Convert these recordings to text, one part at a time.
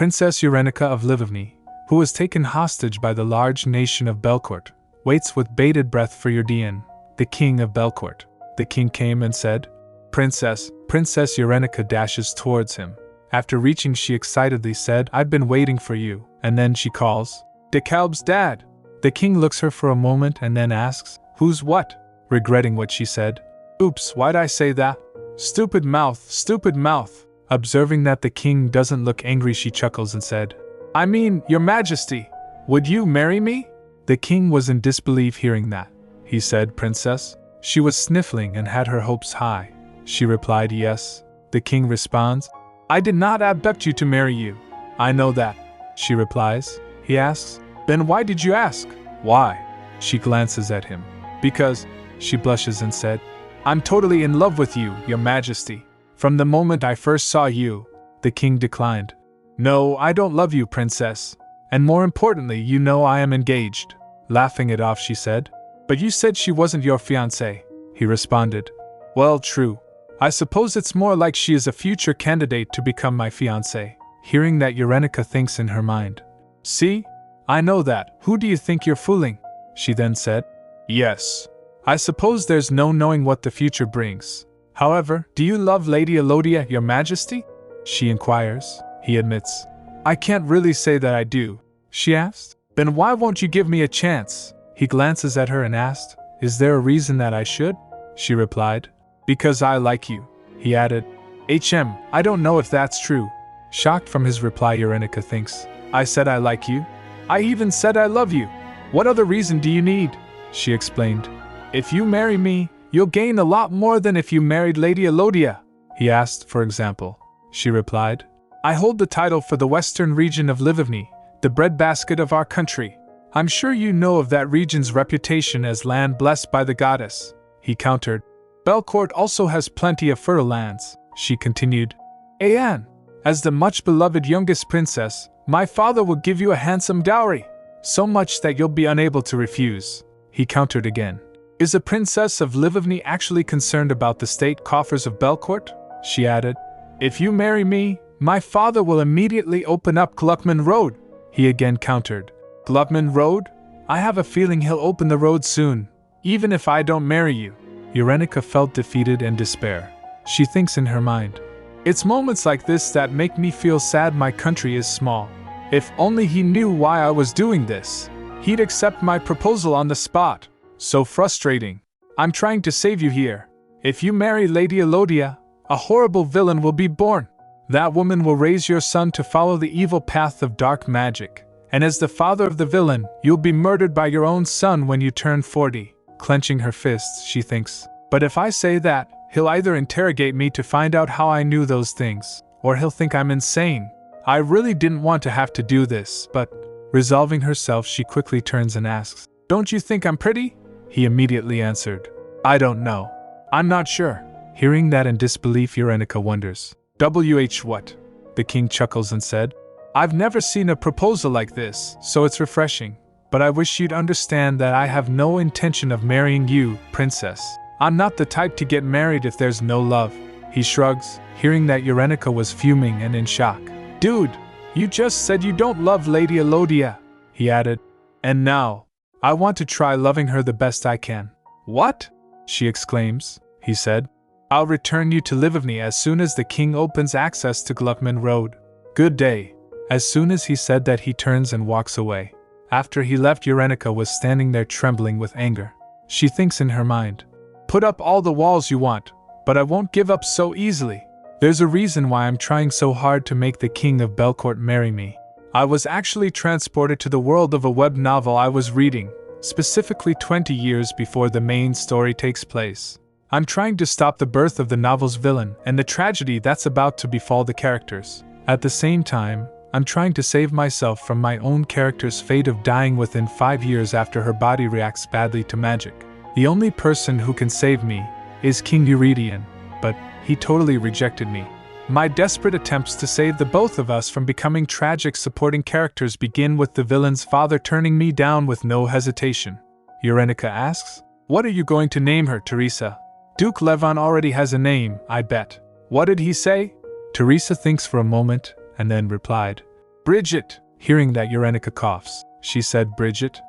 Princess Eurenica of Livovny, who was taken hostage by the large nation of Belcourt, waits with bated breath for Urdian, the king of Belcourt. The king came and said, Princess Eurenica dashes towards him. After reaching, she excitedly said, I've been waiting for you, and then she calls, De Kalb's dad. The king looks her for a moment and then asks, Who's what? Regretting what she said, Oops, why'd I say that? Stupid mouth, stupid mouth. Observing that the king doesn't look angry, she chuckles and said, I mean, your majesty, would you marry me? The king was in disbelief hearing that. He said, Princess. She was sniffling and had her hopes high. She replied, Yes. The king responds, I did not abduct you to marry you. I know that. She replies. He asks, Then why did you ask? Why? She glances at him. Because, she blushes and said, I'm totally in love with you, your majesty. From the moment I first saw you. The king declined. No, I don't love you, princess. And more importantly, you know I am engaged. Laughing it off, she said. But you said she wasn't your fiancé, he responded. Well, true. I suppose it's more like she is a future candidate to become my fiancé. Hearing that, Eurenica thinks in her mind. See? I know that. Who do you think you're fooling? She then said. Yes. I suppose there's no knowing what the future brings. However, do you love Lady Elodia, your majesty? She inquires. He admits. I can't really say that I do. She asked. Then why won't you give me a chance? He glances at her and asked, Is there a reason that I should? She replied. Because I like you. He added. I don't know if that's true. Shocked from his reply, Eurenica thinks. I said I like you? I even said I love you. What other reason do you need? She explained. If you marry me, you'll gain a lot more than if you married Lady Elodia. He asked, for example. She replied. I hold the title for the western region of Livovny, the breadbasket of our country. I'm sure you know of that region's reputation as land blessed by the goddess. He countered. Belcourt also has plenty of fertile lands, she continued. Anne, as the much-beloved youngest princess, my father will give you a handsome dowry, so much that you'll be unable to refuse. He countered again. Is a princess of Livovny actually concerned about the state coffers of Belcourt? She added. If you marry me, my father will immediately open up Gluckman Road. He again countered. Gluckman Road? I have a feeling he'll open the road soon, even if I don't marry you. Eurenica felt defeated and despair. She thinks in her mind. It's moments like this that make me feel sad my country is small. If only he knew why I was doing this. He'd accept my proposal on the spot. So frustrating. I'm trying to save you here. If you marry Lady Elodia, a horrible villain will be born. That woman will raise your son to follow the evil path of dark magic. And as the father of the villain, you'll be murdered by your own son when you turn 40. Clenching her fists, she thinks. But if I say that, he'll either interrogate me to find out how I knew those things, or he'll think I'm insane. I really didn't want to have to do this, but... Resolving herself, she quickly turns and asks, Don't you think I'm pretty? He immediately answered, I don't know. I'm not sure. Hearing that in disbelief, Eurenica wonders. What? The king chuckles and said, I've never seen a proposal like this, so it's refreshing. But I wish you'd understand that I have no intention of marrying you, princess. I'm not the type to get married if there's no love. He shrugs, hearing that Eurenica was fuming and in shock. Dude, you just said you don't love Lady Elodia, he added. And now, I want to try loving her the best I can. What? She exclaims, he said. I'll return you to Livovny as soon as the king opens access to Gluckman Road. Good day. As soon as he said that, he turns and walks away. After he left, Eurenica was standing there trembling with anger. She thinks in her mind, Put up all the walls you want, but I won't give up so easily. There's a reason why I'm trying so hard to make the king of Belcourt marry me. I was actually transported to the world of a web novel I was reading, specifically 20 years before the main story takes place. I'm trying to stop the birth of the novel's villain and the tragedy that's about to befall the characters. At the same time, I'm trying to save myself from my own character's fate of dying within 5 years after her body reacts badly to magic. The only person who can save me is King Eurydion, but he totally rejected me. My desperate attempts to save the both of us from becoming tragic supporting characters begin with the villain's father turning me down with no hesitation. Eurenica asks, What are you going to name her, Teresa? Duke Levon already has a name, I bet. What did he say? Teresa thinks for a moment, and then replied, Bridget! Hearing that, Urenica coughs. She said, Bridget?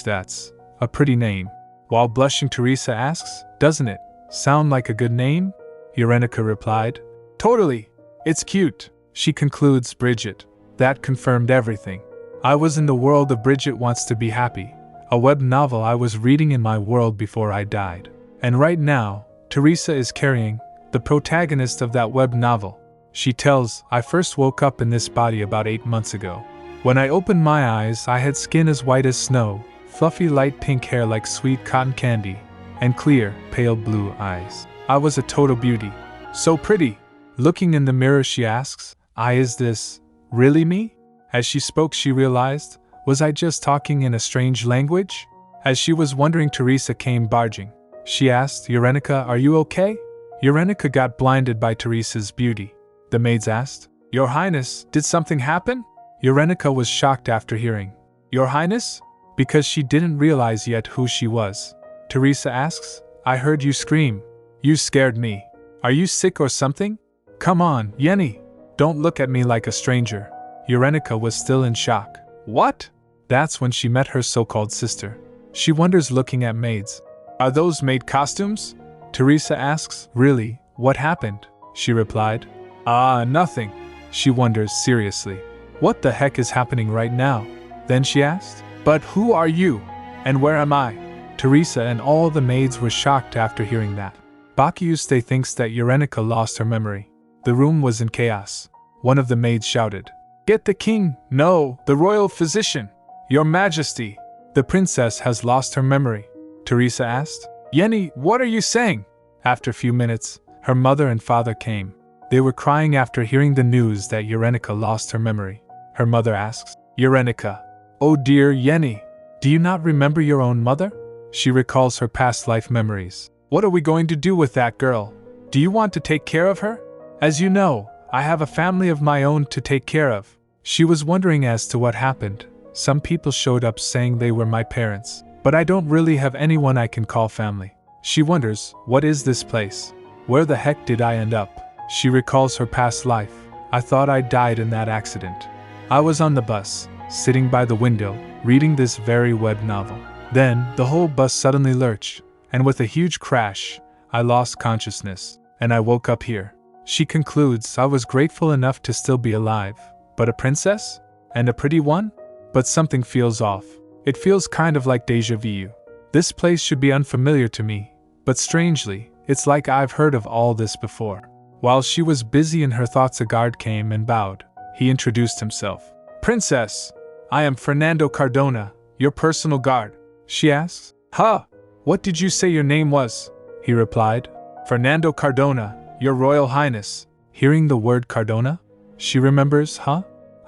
That's a pretty name. While blushing, Teresa asks, doesn't it sound like a good name? Urenica replied, totally. It's cute. She concludes, Bridget. That confirmed everything. I was in the world of Bridget Wants to Be Happy, a web novel I was reading in my world before I died. And right now, Teresa is carrying the protagonist of that web novel. She tells, I first woke up in this body about 8 months ago. When I opened my eyes, I had skin as white as snow, fluffy light pink hair like sweet cotton candy, and clear, pale blue eyes. I was a total beauty. So pretty. Looking in the mirror, she asks, is this really me? As she spoke, she realized, was I just talking in a strange language? As she was wondering, Teresa came barging. She asked, Urenica, are you okay? Urenica got blinded by Teresa's beauty. The maids asked, Your Highness, did something happen? Urenica was shocked after hearing, Your Highness? Because she didn't realize yet who she was. Teresa asks, I heard you scream. You scared me. Are you sick or something? Come on, Yenny. Don't look at me like a stranger. Urenica was still in shock. What? That's when she met her so-called sister. She wonders, looking at maids. Are those maid costumes? Teresa asks, Really, what happened? She replied, Nothing. She wonders seriously. What the heck is happening right now? Then she asked, But who are you? And where am I? Teresa and all the maids were shocked after hearing that. Bacchiuste thinks that Urenica lost her memory. The room was in chaos. One of the maids shouted, Get the king! No, the royal physician! Your Majesty! The princess has lost her memory. Teresa asked, Yenny, what are you saying? After a few minutes, her mother and father came. They were crying after hearing the news that Urenica lost her memory. Her mother asks, Urenica, oh dear Yenny, do you not remember your own mother? She recalls her past life memories. What are we going to do with that girl? Do you want to take care of her? As you know, I have a family of my own to take care of. She was wondering as to what happened. Some people showed up saying they were my parents, but I don't really have anyone I can call family. She wonders, what is this place? Where the heck did I end up? She recalls her past life. I thought I died in that accident. I was on the bus, sitting by the window, reading this very web novel. Then, the whole bus suddenly lurched, and with a huge crash, I lost consciousness, and I woke up here. She concludes, I was grateful enough to still be alive. But a princess? And a pretty one? But something feels off. It feels kind of like déjà vu. This place should be unfamiliar to me, but strangely, it's like I've heard of all this before. While she was busy in her thoughts, a guard came and bowed. He introduced himself. Princess, I am Fernando Cardona, your personal guard. She asks, Huh? What did you say your name was? He replied, Fernando Cardona, your Royal Highness. Hearing the word Cardona, she remembers,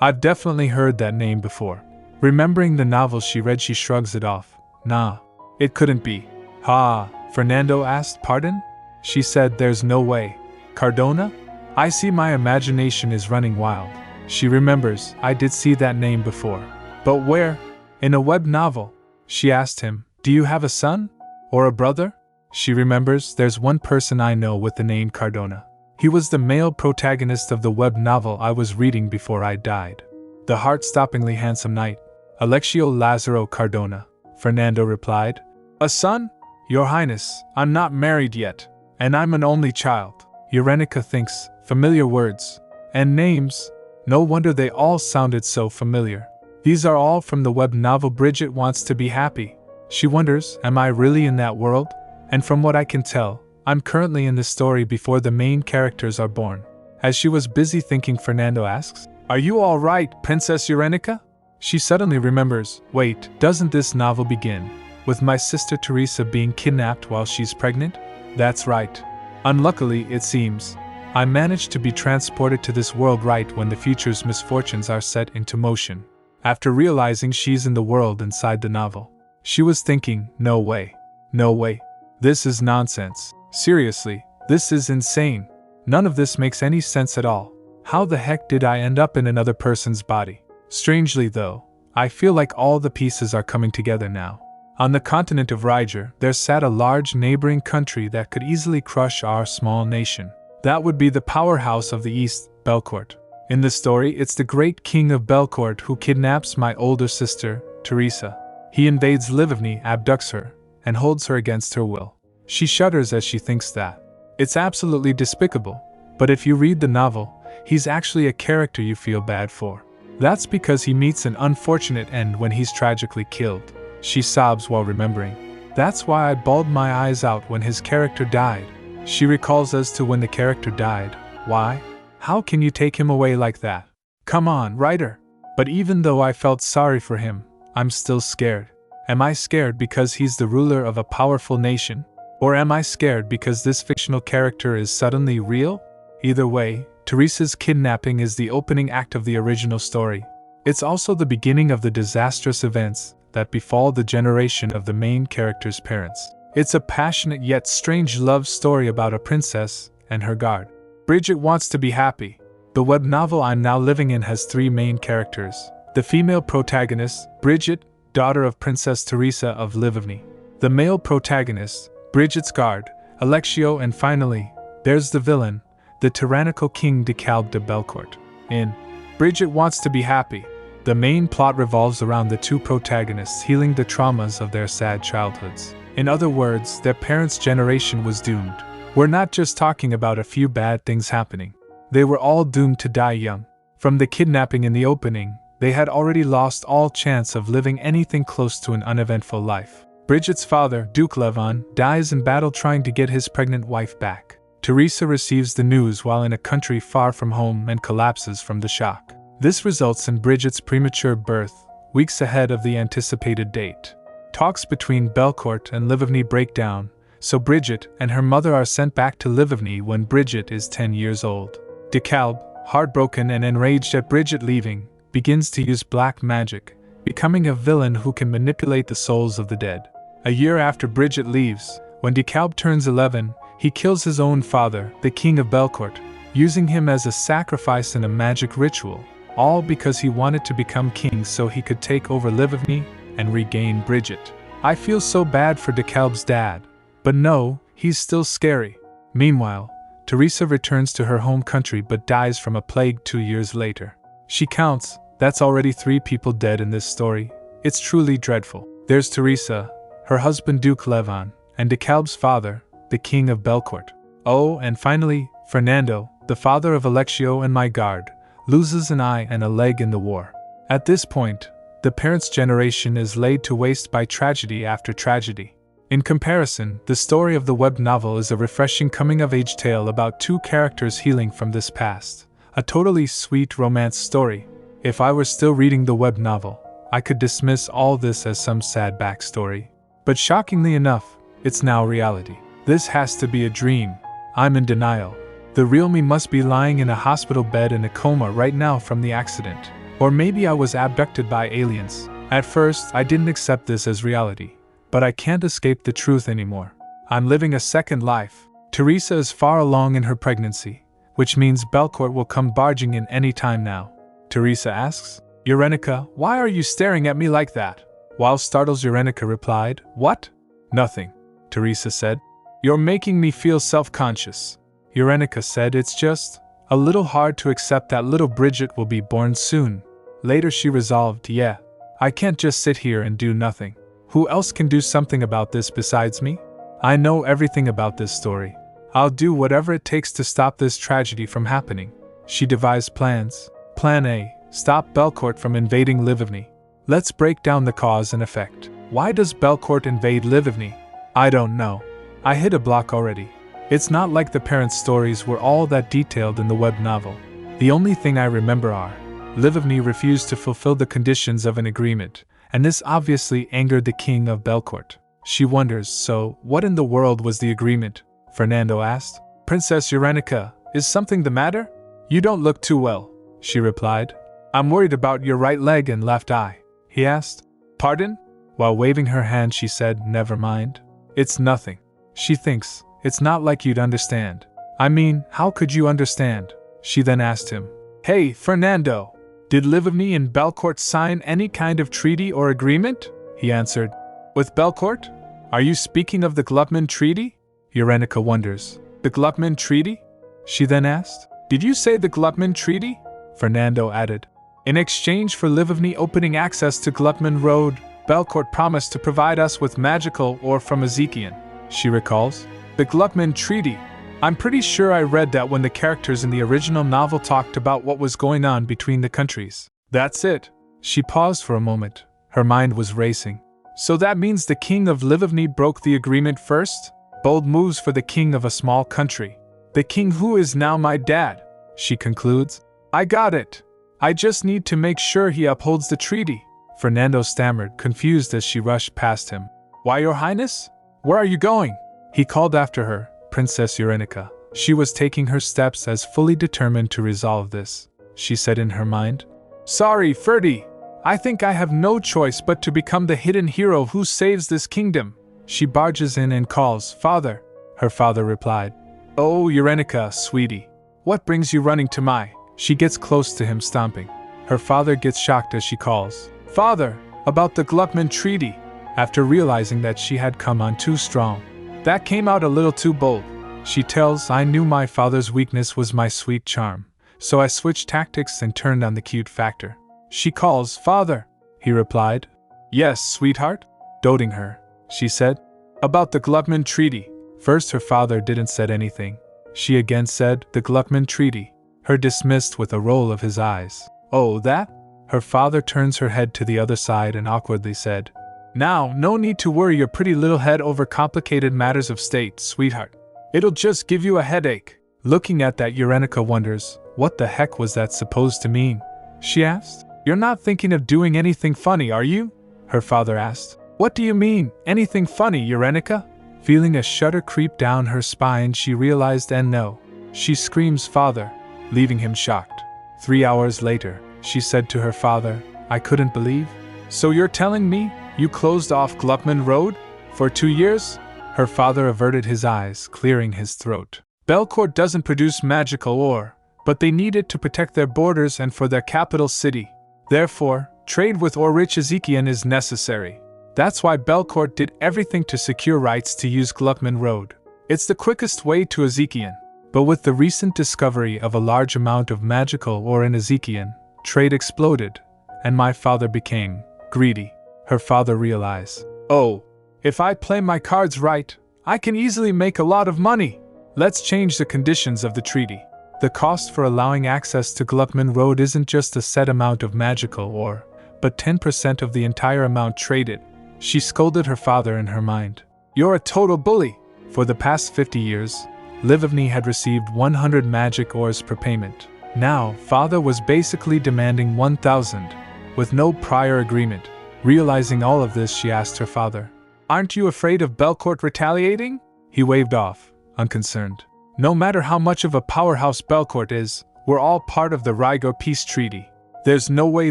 I've definitely heard that name before. Remembering the novel she read, she shrugs it off. Nah, it couldn't be. Fernando asked, Pardon? She said, There's no way. Cardona? I see my imagination is running wild. She remembers, I did see that name before. But where? In a web novel. She asked him, Do you have a son? Or a brother? She remembers, there's one person I know with the name Cardona. He was the male protagonist of the web novel I was reading before I died. The heart-stoppingly handsome knight, Alexio Lazaro Cardona. Fernando replied, A son? Your Highness, I'm not married yet, and I'm an only child. Urenica thinks, familiar words. And names. No wonder they all sounded so familiar. These are all from the web novel Bridget Wants to Be Happy. She wonders, am I really in that world? And from what I can tell, I'm currently in the story before the main characters are born. As she was busy thinking, Fernando asks, Are you all right, Princess Urenica? She suddenly remembers, wait, doesn't this novel begin with my sister Teresa being kidnapped while she's pregnant? That's right. Unluckily, it seems, I managed to be transported to this world right when the future's misfortunes are set into motion. After realizing she's in the world inside the novel, she was thinking, no way. No way. This is nonsense. Seriously, this is insane. None of this makes any sense at all. How the heck did I end up in another person's body? Strangely though, I feel like all the pieces are coming together now. On the continent of Ryger, there sat a large neighboring country that could easily crush our small nation. That would be the powerhouse of the East, Belcourt. In the story, it's the great king of Belcourt who kidnaps my older sister, Teresa. He invades Livigny, abducts her, and holds her against her will. She shudders as she thinks that. It's absolutely despicable, but if you read the novel, he's actually a character you feel bad for. That's because he meets an unfortunate end when he's tragically killed. She sobs while remembering. That's why I bawled my eyes out when his character died. She recalls as to when the character died. Why? How can you take him away like that? Come on, writer! But even though I felt sorry for him, I'm still scared. Am I scared because he's the ruler of a powerful nation? Or am I scared because this fictional character is suddenly real? Either way, Teresa's kidnapping is the opening act of the original story. It's also the beginning of the disastrous events that befall the generation of the main character's parents. It's a passionate yet strange love story about a princess and her guard. Bridget wants to be happy. The web novel I'm now living in has 3 main characters. The female protagonist, Bridget, daughter of Princess Teresa of Livigny. The male protagonist, Bridget's guard, Alexio, and finally, there's the villain, the tyrannical King DeKalb de Belcourt. In Bridget Wants to Be Happy, the main plot revolves around the 2 protagonists healing the traumas of their sad childhoods. In other words, their parents' generation was doomed. We're not just talking about a few bad things happening. They were all doomed to die young. From the kidnapping in the opening, they had already lost all chance of living anything close to an uneventful life. Bridget's father, Duke Levon, dies in battle trying to get his pregnant wife back. Teresa receives the news while in a country far from home and collapses from the shock. This results in Bridget's premature birth, weeks ahead of the anticipated date. Talks between Belcourt and Livigny break down, so Bridget and her mother are sent back to Livigny when Bridget is 10 years old. DeKalb, heartbroken and enraged at Bridget leaving, begins to use black magic, becoming a villain who can manipulate the souls of the dead. A year after Bridget leaves, when DeKalb turns 11, he kills his own father, the King of Belcourt, using him as a sacrifice in a magic ritual, all because he wanted to become king so he could take over Livigny and regain Bridget. I feel so bad for DeKalb's dad, but no, he's still scary. Meanwhile, Teresa returns to her home country but dies from a plague 2 years later. She counts, that's already 3 people dead in this story. It's truly dreadful. There's Teresa, her husband Duke Levon, and DeKalb's father, the King of Belcourt. Oh, and finally, Fernando, the father of Alexio and my guard, loses an eye and a leg in the war. At this point, the parents' generation is laid to waste by tragedy after tragedy. In comparison, the story of the web novel is a refreshing coming-of-age tale about 2 characters healing from this past. A totally sweet romance story. If I were still reading the web novel, I could dismiss all this as some sad backstory. But shockingly enough, it's now reality. This has to be a dream. I'm in denial. The real me must be lying in a hospital bed in a coma right now from the accident. Or maybe I was abducted by aliens. At first, I didn't accept this as reality. But I can't escape the truth anymore. I'm living a second life. Teresa is far along in her pregnancy, which means Belcourt will come barging in any time now. Teresa asks, "Urenica, why are you staring at me like that?" While startled, Urenica replied, "What?" "Nothing," Teresa said. "You're making me feel self-conscious." Urenica said, "It's just a little hard to accept that little Bridget will be born soon." Later she resolved, "Yeah, I can't just sit here and do nothing. Who else can do something about this besides me? I know everything about this story. I'll do whatever it takes to stop this tragedy from happening." She devised plans. Plan A: stop Belcourt from invading Livigny. Let's break down the cause and effect. Why does Belcourt invade Livigny? I don't know. I hit a block already. It's not like the parents' stories were all that detailed in the web novel. The only thing I remember are, Livigny refused to fulfill the conditions of an agreement, and this obviously angered the King of Belcourt. She wonders, so what in the world was the agreement? Fernando asked. "Princess Urenica, is something the matter? You don't look too well," she replied. "I'm worried about your right leg and left eye," he asked. "Pardon?" While waving her hand she said, "Never mind. It's nothing." She thinks, "It's not like you'd understand." "I mean, how could you understand?" She then asked him, "Hey, Fernando, did Livigny and Belcourt sign any kind of treaty or agreement?" He answered, "With Belcourt? Are you speaking of the Glutman Treaty?" Urenica wonders. "The Glutman Treaty?" She then asked. "Did you say the Glutman Treaty?" Fernando added. In exchange for Livovny opening access to Gluckman Road, Belcourt promised to provide us with magical ore from Ezekian, she recalls. The Gluckman Treaty. I'm pretty sure I read that when the characters in the original novel talked about what was going on between the countries. That's it. She paused for a moment. Her mind was racing. So that means the king of Livovny broke the agreement first? Bold moves for the king of a small country. The king who is now my dad, she concludes. I got it. I just need to make sure he upholds the treaty. Fernando stammered, confused as she rushed past him. Why, Your Highness? Where are you going? He called after her, Princess Eurenica. She was taking her steps as fully determined to resolve this. She said in her mind, Sorry, Ferdy. I think I have no choice but to become the hidden hero who saves this kingdom. She barges in and calls, Father. Her father replied, Oh, Eurenica, sweetie. What brings you running to my? She gets close to him, stomping. Her father gets shocked as she calls, Father, about the Gluckman Treaty, after realizing that she had come on too strong. That came out a little too bold. She tells, I knew my father's weakness was my sweet charm, so I switched tactics and turned on the cute factor. She calls, Father. He replied, Yes, sweetheart? Doting her, she said. About the Gluckman Treaty. First her father didn't say anything. She again said, the Gluckman Treaty. Her dismissed with a roll of his eyes. Oh, that? Her father turns her head to the other side and awkwardly said, Now, no need to worry your pretty little head over complicated matters of state, sweetheart. It'll just give you a headache. Looking at that, Eurenica wonders, what the heck was that supposed to mean? She asked. You're not thinking of doing anything funny, are you? Her father asked. What do you mean, anything funny, Eurenica? Feeling a shudder creep down her spine, she realized and no. She screams, Father, leaving him shocked. 3 hours later, she said to her father, I couldn't believe. So you're telling me you closed off Gluckman Road? For 2 years? Her father averted his eyes, clearing his throat. Belcourt doesn't produce magical ore, but they need it to protect their borders and for their capital city. Therefore, trade with ore-rich Ezekian is necessary. That's why Belcourt did everything to secure rights to use Gluckman Road. It's the quickest way to Ezekian. But with the recent discovery of a large amount of magical ore in Ezekian, trade exploded, and my father became greedy. Her father realized, Oh, if I play my cards right, I can easily make a lot of money. Let's change the conditions of the treaty. The cost for allowing access to Gluckman Road isn't just a set amount of magical ore, but 10% of the entire amount traded. She scolded her father in her mind. You're a total bully. For the past 50 years, Livovny had received 100 magic ores per payment. Now, father was basically demanding 1,000, with no prior agreement. Realizing all of this, she asked her father, Aren't you afraid of Belcourt retaliating? He waved off, unconcerned. No matter how much of a powerhouse Belcourt is, we're all part of the Rigor Peace Treaty. There's no way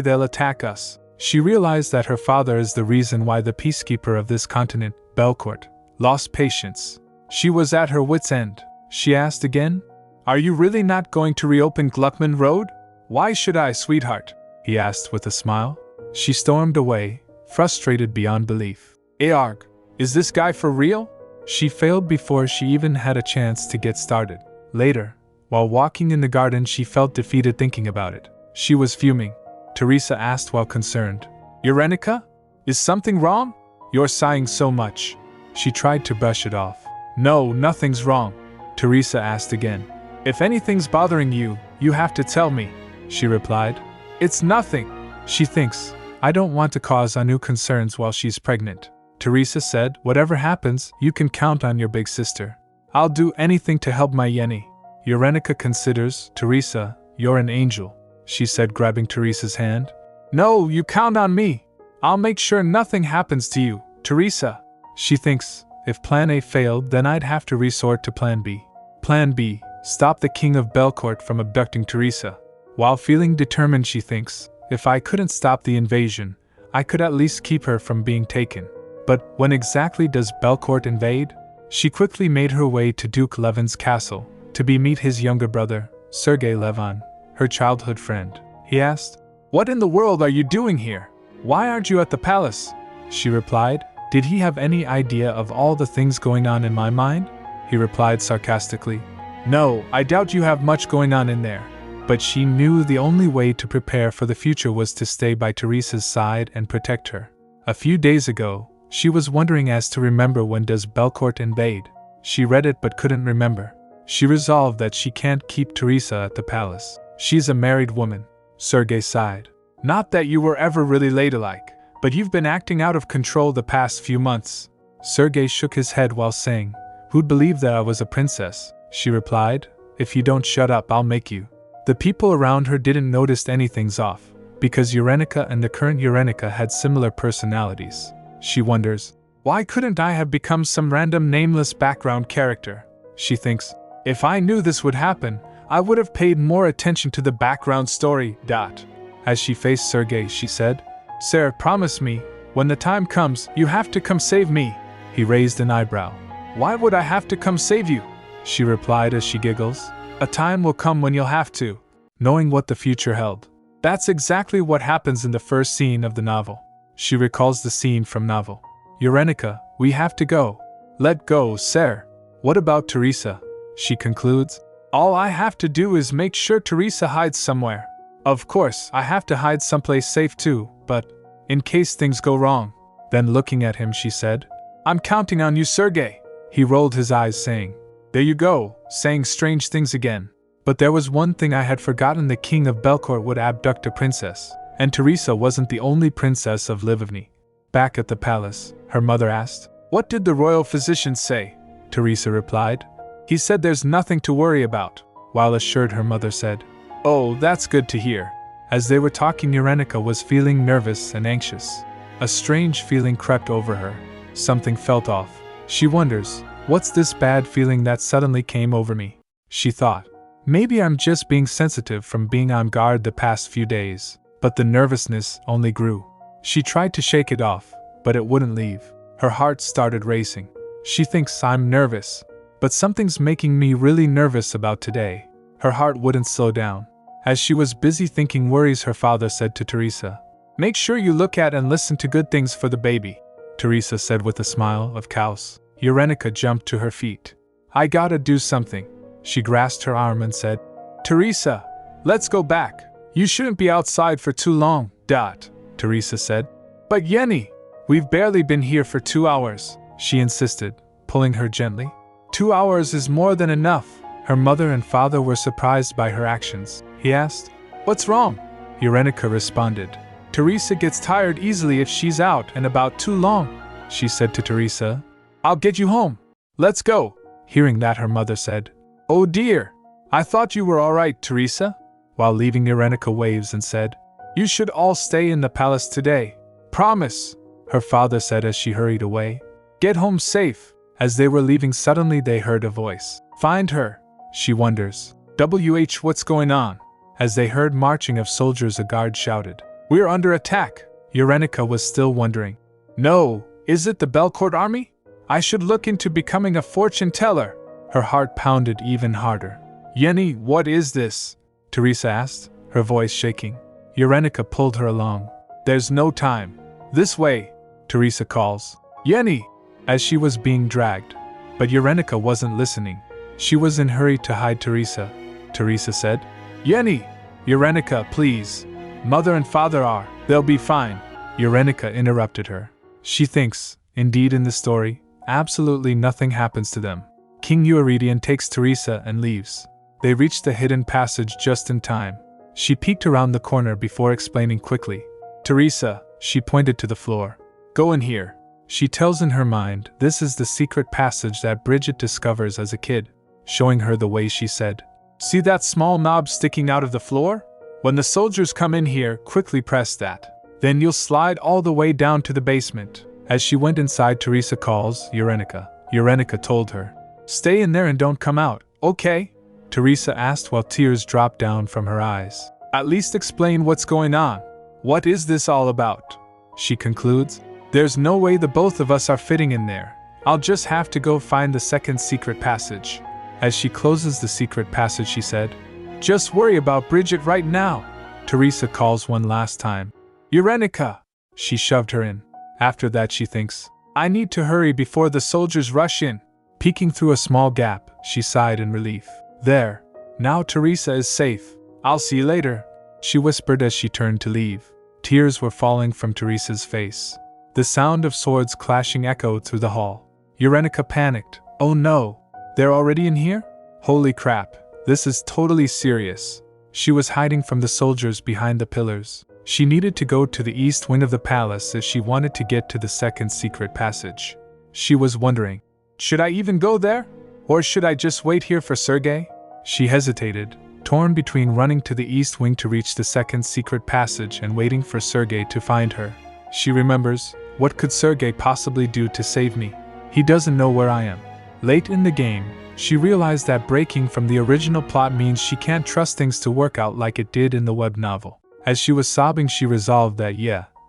they'll attack us. She realized that her father is the reason why the peacekeeper of this continent, Belcourt, lost patience. She was at her wit's end. She asked again, Are you really not going to reopen Gluckman Road? Why should I, sweetheart? He asked with a smile. She stormed away, frustrated beyond belief. Earg, is this guy for real? She failed before she even had a chance to get started. Later, while walking in the garden, she felt defeated thinking about it. She was fuming. Teresa asked while concerned, Eurenica? Is something wrong? You're sighing so much. She tried to brush it off. No, nothing's wrong. Teresa asked again. If anything's bothering you, you have to tell me, she replied. It's nothing. She thinks, I don't want to cause undue concerns while she's pregnant. Teresa said, Whatever happens, you can count on your big sister. I'll do anything to help my Yenny. Eurenica considers, Teresa, you're an angel, she said, grabbing Teresa's hand. No, you count on me. I'll make sure nothing happens to you, Teresa. She thinks, if Plan A failed, then I'd have to resort to Plan B. Plan B, stop the King of Belcourt from abducting Teresa. While feeling determined, she thinks, if I couldn't stop the invasion, I could at least keep her from being taken. But when exactly does Belcourt invade? She quickly made her way to Duke Levin's castle, to meet his younger brother, Sergei Levin, her childhood friend. He asked, What in the world are you doing here? Why aren't you at the palace? She replied, Did he have any idea of all the things going on in my mind? He replied sarcastically, No, I doubt you have much going on in there. but she knew the only way to prepare for the future was to stay by Teresa's side and protect her. A few days ago, she was wondering as to remember when does Belcourt invade. She read it but couldn't remember. She resolved that she can't keep Teresa at the palace. She's a married woman. Sergei sighed. Not that you were ever really ladylike, but you've been acting out of control the past few months. Sergei shook his head while saying, Who'd believe that I was a princess? She replied, If you don't shut up, I'll make you. The people around her didn't notice anything's off, because Urenica and the current Urenica had similar personalities. She wonders, why couldn't I have become some random nameless background character? She thinks, if I knew this would happen, I would have paid more attention to the background story. As she faced Sergei, she said, Sir, promise me, when the time comes, you have to come save me. He raised an eyebrow. Why would I have to come save you? She replied as she giggles. A time will come when you'll have to, knowing what the future held. That's exactly what happens in the first scene of the novel. She recalls the scene from novel. Urenica, we have to go. Let go, sir. What about Teresa? She concludes. All I have to do is make sure Teresa hides somewhere. Of course, I have to hide someplace safe too, but in case things go wrong. Then looking at him, she said, I'm counting on you, Sergei. He rolled his eyes, saying, There you go, saying strange things again. But there was one thing I had forgotten: the king of Belcourt would abduct a princess, and Teresa wasn't the only princess of Livovny. Back at the palace, her mother asked, What did the royal physician say? Teresa replied, He said there's nothing to worry about, while assured her mother said, Oh, that's good to hear. As they were talking, Urenica was feeling nervous and anxious. A strange feeling crept over her. Something felt off. She wonders, what's this bad feeling that suddenly came over me? She thought, maybe I'm just being sensitive from being on guard the past few days. But the nervousness only grew. She tried to shake it off, but it wouldn't leave. Her heart started racing. She thinks I'm nervous, but something's making me really nervous about today. Her heart wouldn't slow down. As she was busy thinking worries, her father said to Teresa, Make sure you look at and listen to good things for the baby. Teresa said with a smile of chaos. Urenica jumped to her feet. I gotta do something. She grasped her arm and said, Teresa, let's go back. You shouldn't be outside for too long. Teresa said. But Yenny, we've barely been here for 2 hours, she insisted, pulling her gently. 2 hours is more than enough. Her mother and father were surprised by her actions. He asked, What's wrong? Urenica responded, Teresa gets tired easily if she's out and about too long. She said to Teresa, I'll get you home. Let's go. Hearing that, her mother said, Oh dear, I thought you were all right, Teresa. While leaving, Urenica waves and said, You should all stay in the palace today. Promise, her father said as she hurried away. Get home safe. As they were leaving, suddenly they heard a voice. Find her, she wonders. What's going on? As they heard marching of soldiers, a guard shouted, We're under attack. Urenica was still wondering. No, is it the Belcourt army? I should look into becoming a fortune teller. Her heart pounded even harder. Yenny, what is this? Teresa asked, her voice shaking. Urenica pulled her along. There's no time. This way, Teresa calls. Yenny! As she was being dragged. But Urenica wasn't listening. She was in a hurry to hide Teresa. Teresa said, Yenny! Urenica, please. Mother and father are. They'll be fine. Urenica interrupted her. She thinks, indeed in the story, absolutely nothing happens to them. King Eurydion takes Teresa and leaves. They reach the hidden passage just in time. She peeked around the corner before explaining quickly. Teresa, she pointed to the floor. Go in here. She tells in her mind this is the secret passage that Bridget discovers as a kid. Showing her the way, she said, See that small knob sticking out of the floor? When the soldiers come in here, quickly press that. Then you'll slide all the way down to the basement. As she went inside, Teresa calls Urenica. Urenica told her, Stay in there and don't come out, okay? Teresa asked while tears dropped down from her eyes. At least explain what's going on. What is this all about? She concludes. There's no way the both of us are fitting in there. I'll just have to go find the second secret passage. As she closes the secret passage, she said, Just worry about Bridget right now. Teresa calls one last time. Urenica! She shoved her in. After that, she thinks, I need to hurry before the soldiers rush in. Peeking through a small gap, she sighed in relief. There. Now Teresa is safe. I'll see you later, she whispered as she turned to leave. Tears were falling from Teresa's face. The sound of swords clashing echoed through the hall. Eurenica panicked. Oh no! They're already in here? Holy crap, this is totally serious. She was hiding from the soldiers behind the pillars. She needed to go to the east wing of the palace if she wanted to get to the second secret passage. She was wondering, should I even go there? Or should I just wait here for Sergei? She hesitated, torn between running to the east wing to reach the second secret passage and waiting for Sergei to find her. She remembers, what could Sergei possibly do to save me? He doesn't know where I am. Late in the game, she realized that breaking from the original plot means she can't trust things to work out like it did in the web novel. As she was sobbing, she resolved that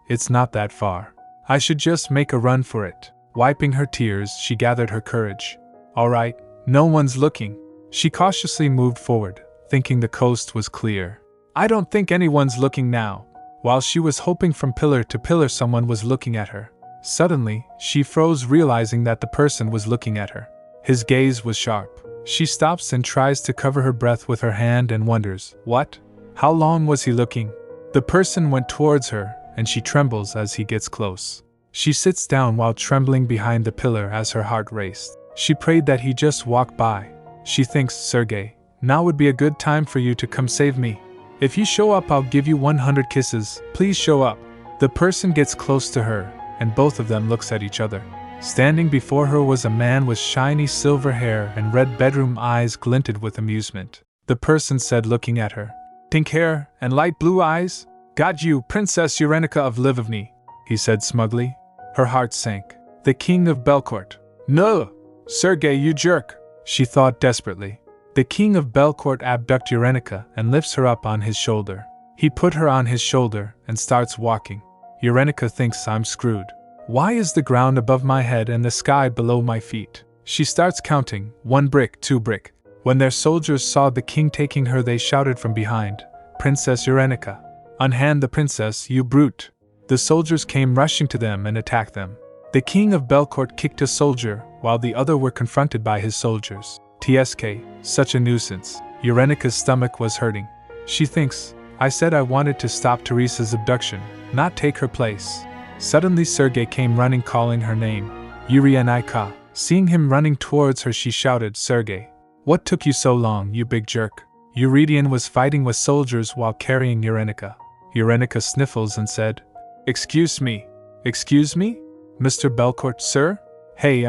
it's not that far. I should just make a run for it. Wiping her tears, she gathered her courage. Alright, no one's looking. She cautiously moved forward, thinking the coast was clear. I don't think anyone's looking now. While she was hoping from pillar to pillar someone was looking at her. Suddenly, she froze, realizing that the person was looking at her. His gaze was sharp. She stops and tries to cover her breath with her hand and wonders, what? How long was he looking? The person went towards her, and she trembles as he gets close. She sits down while trembling behind the pillar as her heart raced. She prayed that he just walk by. She thinks, Sergei, now would be a good time for you to come save me. If you show up, I'll give you 100 kisses. Please show up. The person gets close to her, and both of them looks at each other. Standing before her was a man with shiny silver hair and red bedroom eyes glinted with amusement. The person said, looking at her, pink hair and light blue eyes? Got you, Princess Eurenica of Livovny, he said smugly. Her heart sank. The King of Belcourt. No! Sergei, you jerk, she thought desperately. The King of Belcourt abducts Eurenica and lifts her up on his shoulder. He put her on his shoulder and starts walking. Eurenica thinks, I'm screwed. Why is the ground above my head and the sky below my feet? She starts counting, 1 brick, 2 brick. When their soldiers saw the king taking her, they shouted from behind, Princess Eurenica, unhand the princess, you brute. The soldiers came rushing to them and attacked them. The King of Belcourt kicked a soldier, while the other were confronted by his soldiers. TSK, such a nuisance. Eurenica's stomach was hurting. She thinks, I said I wanted to stop Teresa's abduction, not take her place. Suddenly Sergei came running, calling her name. Eurenica. Seeing him running towards her, she shouted, Sergei, what took you so long, you big jerk? Eurydion was fighting with soldiers while carrying Eurenica. Eurenica sniffles and said, Excuse me? Mr. Belcourt, sir? Hey,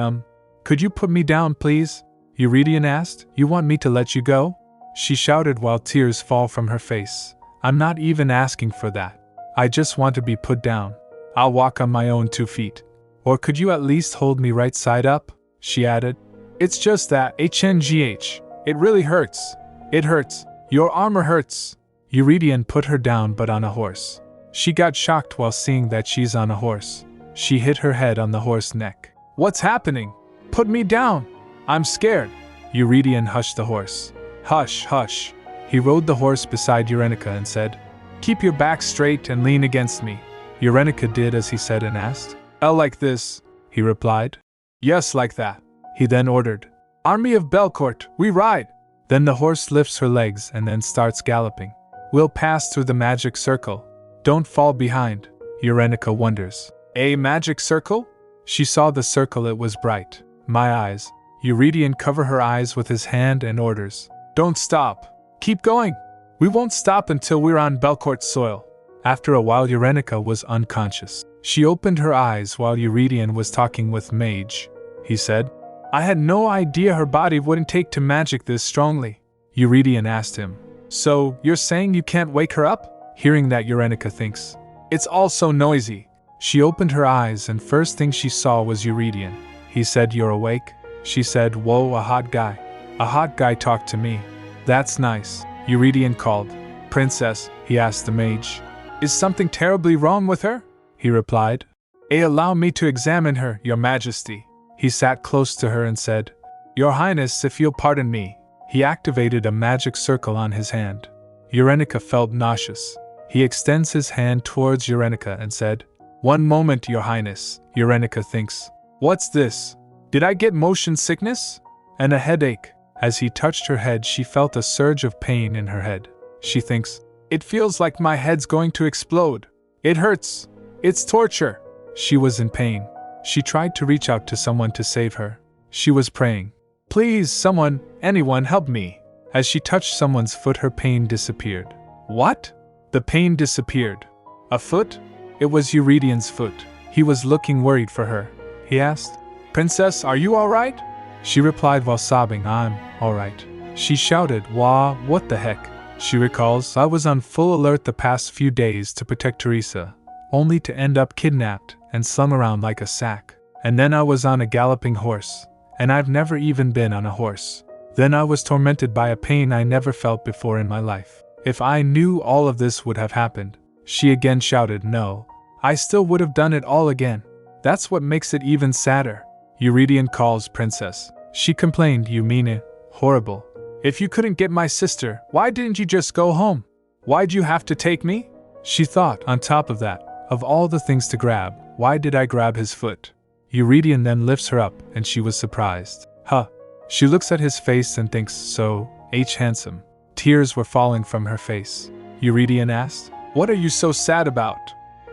could you put me down, please? Eurydion asked. You want me to let you go? She shouted while tears fall from her face. I'm not even asking for that. I just want to be put down. I'll walk on my own 2 feet. Or could you at least hold me right side up? She added. It's just that, HNGH. It really hurts. It hurts. Your armor hurts. Eurydion put her down, but on a horse. She got shocked while seeing that she's on a horse. She hit her head on the horse's neck. What's happening? Put me down. I'm scared. Eurydion hushed the horse. Hush, hush. He rode the horse beside Eurenica and said, Keep your back straight and lean against me. Eurenica did as he said and asked. Like this, he replied. Yes, like that. He then ordered. Army of Belcourt, we ride. Then the horse lifts her legs and then starts galloping. We'll pass through the magic circle. Don't fall behind. Eurenica wonders. A magic circle? She saw the circle, it was bright. My eyes. Eurydion covered her eyes with his hand and orders. Don't stop. Keep going. We won't stop until we're on Belcourt soil. After a while, Eurenica was unconscious. She opened her eyes while Eurydion was talking with Mage. He said, I had no idea her body wouldn't take to magic this strongly. Eurydion asked him, So, you're saying you can't wake her up? Hearing that, Eurenica thinks, It's all so noisy. She opened her eyes and first thing she saw was Eurydion. He said, You're awake? She said, Whoa, a hot guy. A hot guy talked to me. That's nice. Eurydion called. Princess, he asked the mage. Is something terribly wrong with her? He replied. Allow me to examine her, your majesty. He sat close to her and said, Your highness, if you'll pardon me. He activated a magic circle on his hand. Eurenica felt nauseous. He extends his hand towards Eurenica and said, One moment, your highness. Eurenica thinks, What's this? Did I get motion sickness? And a headache. As he touched her head, she felt a surge of pain in her head. she thinks. It feels like my head's going to explode. It hurts. It's torture. She was in pain. She tried to reach out to someone to save her. She was praying. Please, someone, anyone, help me. As she touched someone's foot, her pain disappeared. What? The pain disappeared. A foot? It was Eurytion's foot. He was looking worried for her. He asked, Princess, are you alright? She replied while sobbing, I'm alright. She shouted, Wah, what the heck? She recalls, I was on full alert the past few days to protect Teresa, only to end up kidnapped and slung around like a sack. And then I was on a galloping horse, and I've never even been on a horse. Then I was tormented by a pain I never felt before in my life. If I knew all of this would have happened, she again shouted, no, I still would have done it all again. That's what makes it even sadder. Eurytion calls, Princess. She complained, you mean it? Horrible. If you couldn't get my sister, why didn't you just go home? Why'd you have to take me? She thought, on top of that, of all the things to grab, why did I grab his foot? Eurytion then lifts her up, and she was surprised. Huh. She looks at his face and thinks, so, handsome. Tears were falling from her face. Eurytion asked, what are you so sad about?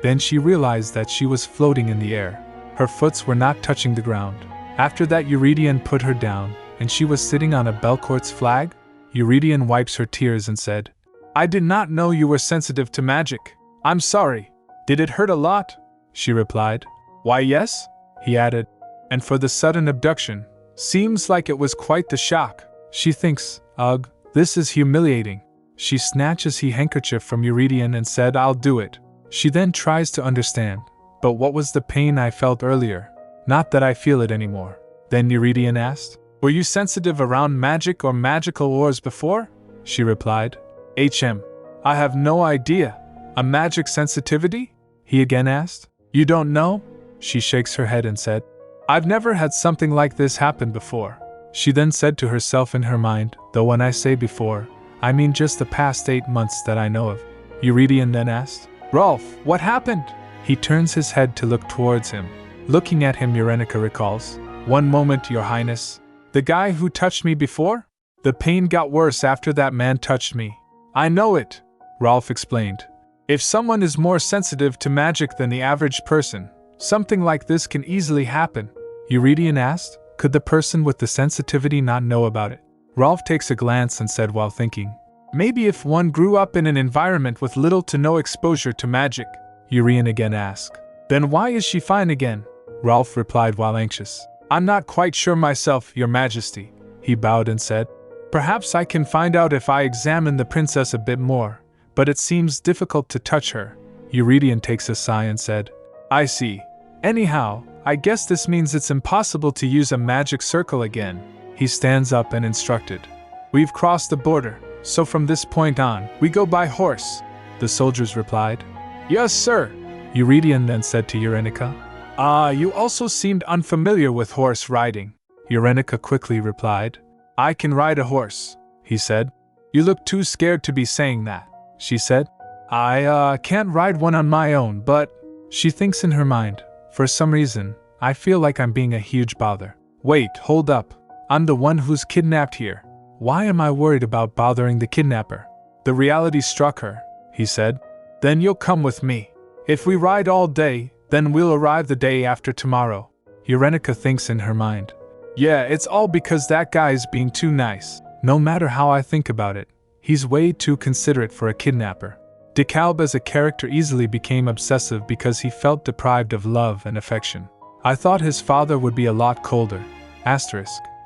Then she realized that she was floating in the air. Her foots were not touching the ground. After that, Eurytion put her down, and she was sitting on a Belcourt's flag. Eurytion wipes her tears and said, I did not know you were sensitive to magic. I'm sorry. Did it hurt a lot? She replied. Why, yes, he added. And for the sudden abduction, seems like it was quite the shock. She thinks, ugh, this is humiliating. She snatches his handkerchief from Eurytion and said, I'll do it. She then tries to understand. But what was the pain I felt earlier? Not that I feel it anymore. Then Eurytion asked, were you sensitive around magic or magical ores before? She replied, I have no idea. A magic sensitivity? He again asked. You don't know? She shakes her head and said, I've never had something like this happen before. She then said to herself in her mind, though when I say before, I mean just the past 8 months that I know of. Eurytion then asked, Rolf, what happened? He turns his head to look towards him. Looking at him, Eurynica recalls, one moment, Your Highness. The guy who touched me before? The pain got worse after that man touched me. I know it, Rolf explained. If someone is more sensitive to magic than the average person, something like this can easily happen. Eurytion asked, could the person with the sensitivity not know about it? Rolf takes a glance and said while thinking, maybe if one grew up in an environment with little to no exposure to magic. Eurytion again asked, then why is she fine again? Rolf replied while anxious, I'm not quite sure myself, Your Majesty. He bowed and said, perhaps I can find out if I examine the princess a bit more, but it seems difficult to touch her. Eurytion takes a sigh and said, I see. Anyhow, I guess this means it's impossible to use a magic circle again. He stands up and instructed, we've crossed the border, so from this point on, we go by horse. The soldiers replied, yes, sir. Eurytion then said to Eurynica, you also seemed unfamiliar with horse riding. Eurynica quickly replied, I can ride a horse, he said. You look too scared to be saying that, she said. I can't ride one on my own, but, she thinks in her mind, for some reason, I feel like I'm being a huge bother. Wait, hold up. I'm the one who's kidnapped here. Why am I worried about bothering the kidnapper? The reality struck her, he said. Then you'll come with me. If we ride all day, then we'll arrive the day after tomorrow. Eurynica thinks in her mind. Yeah, it's all because that guy's being too nice. No matter how I think about it, he's way too considerate for a kidnapper. DeKalb as a character easily became obsessive because he felt deprived of love and affection. I thought his father would be a lot colder.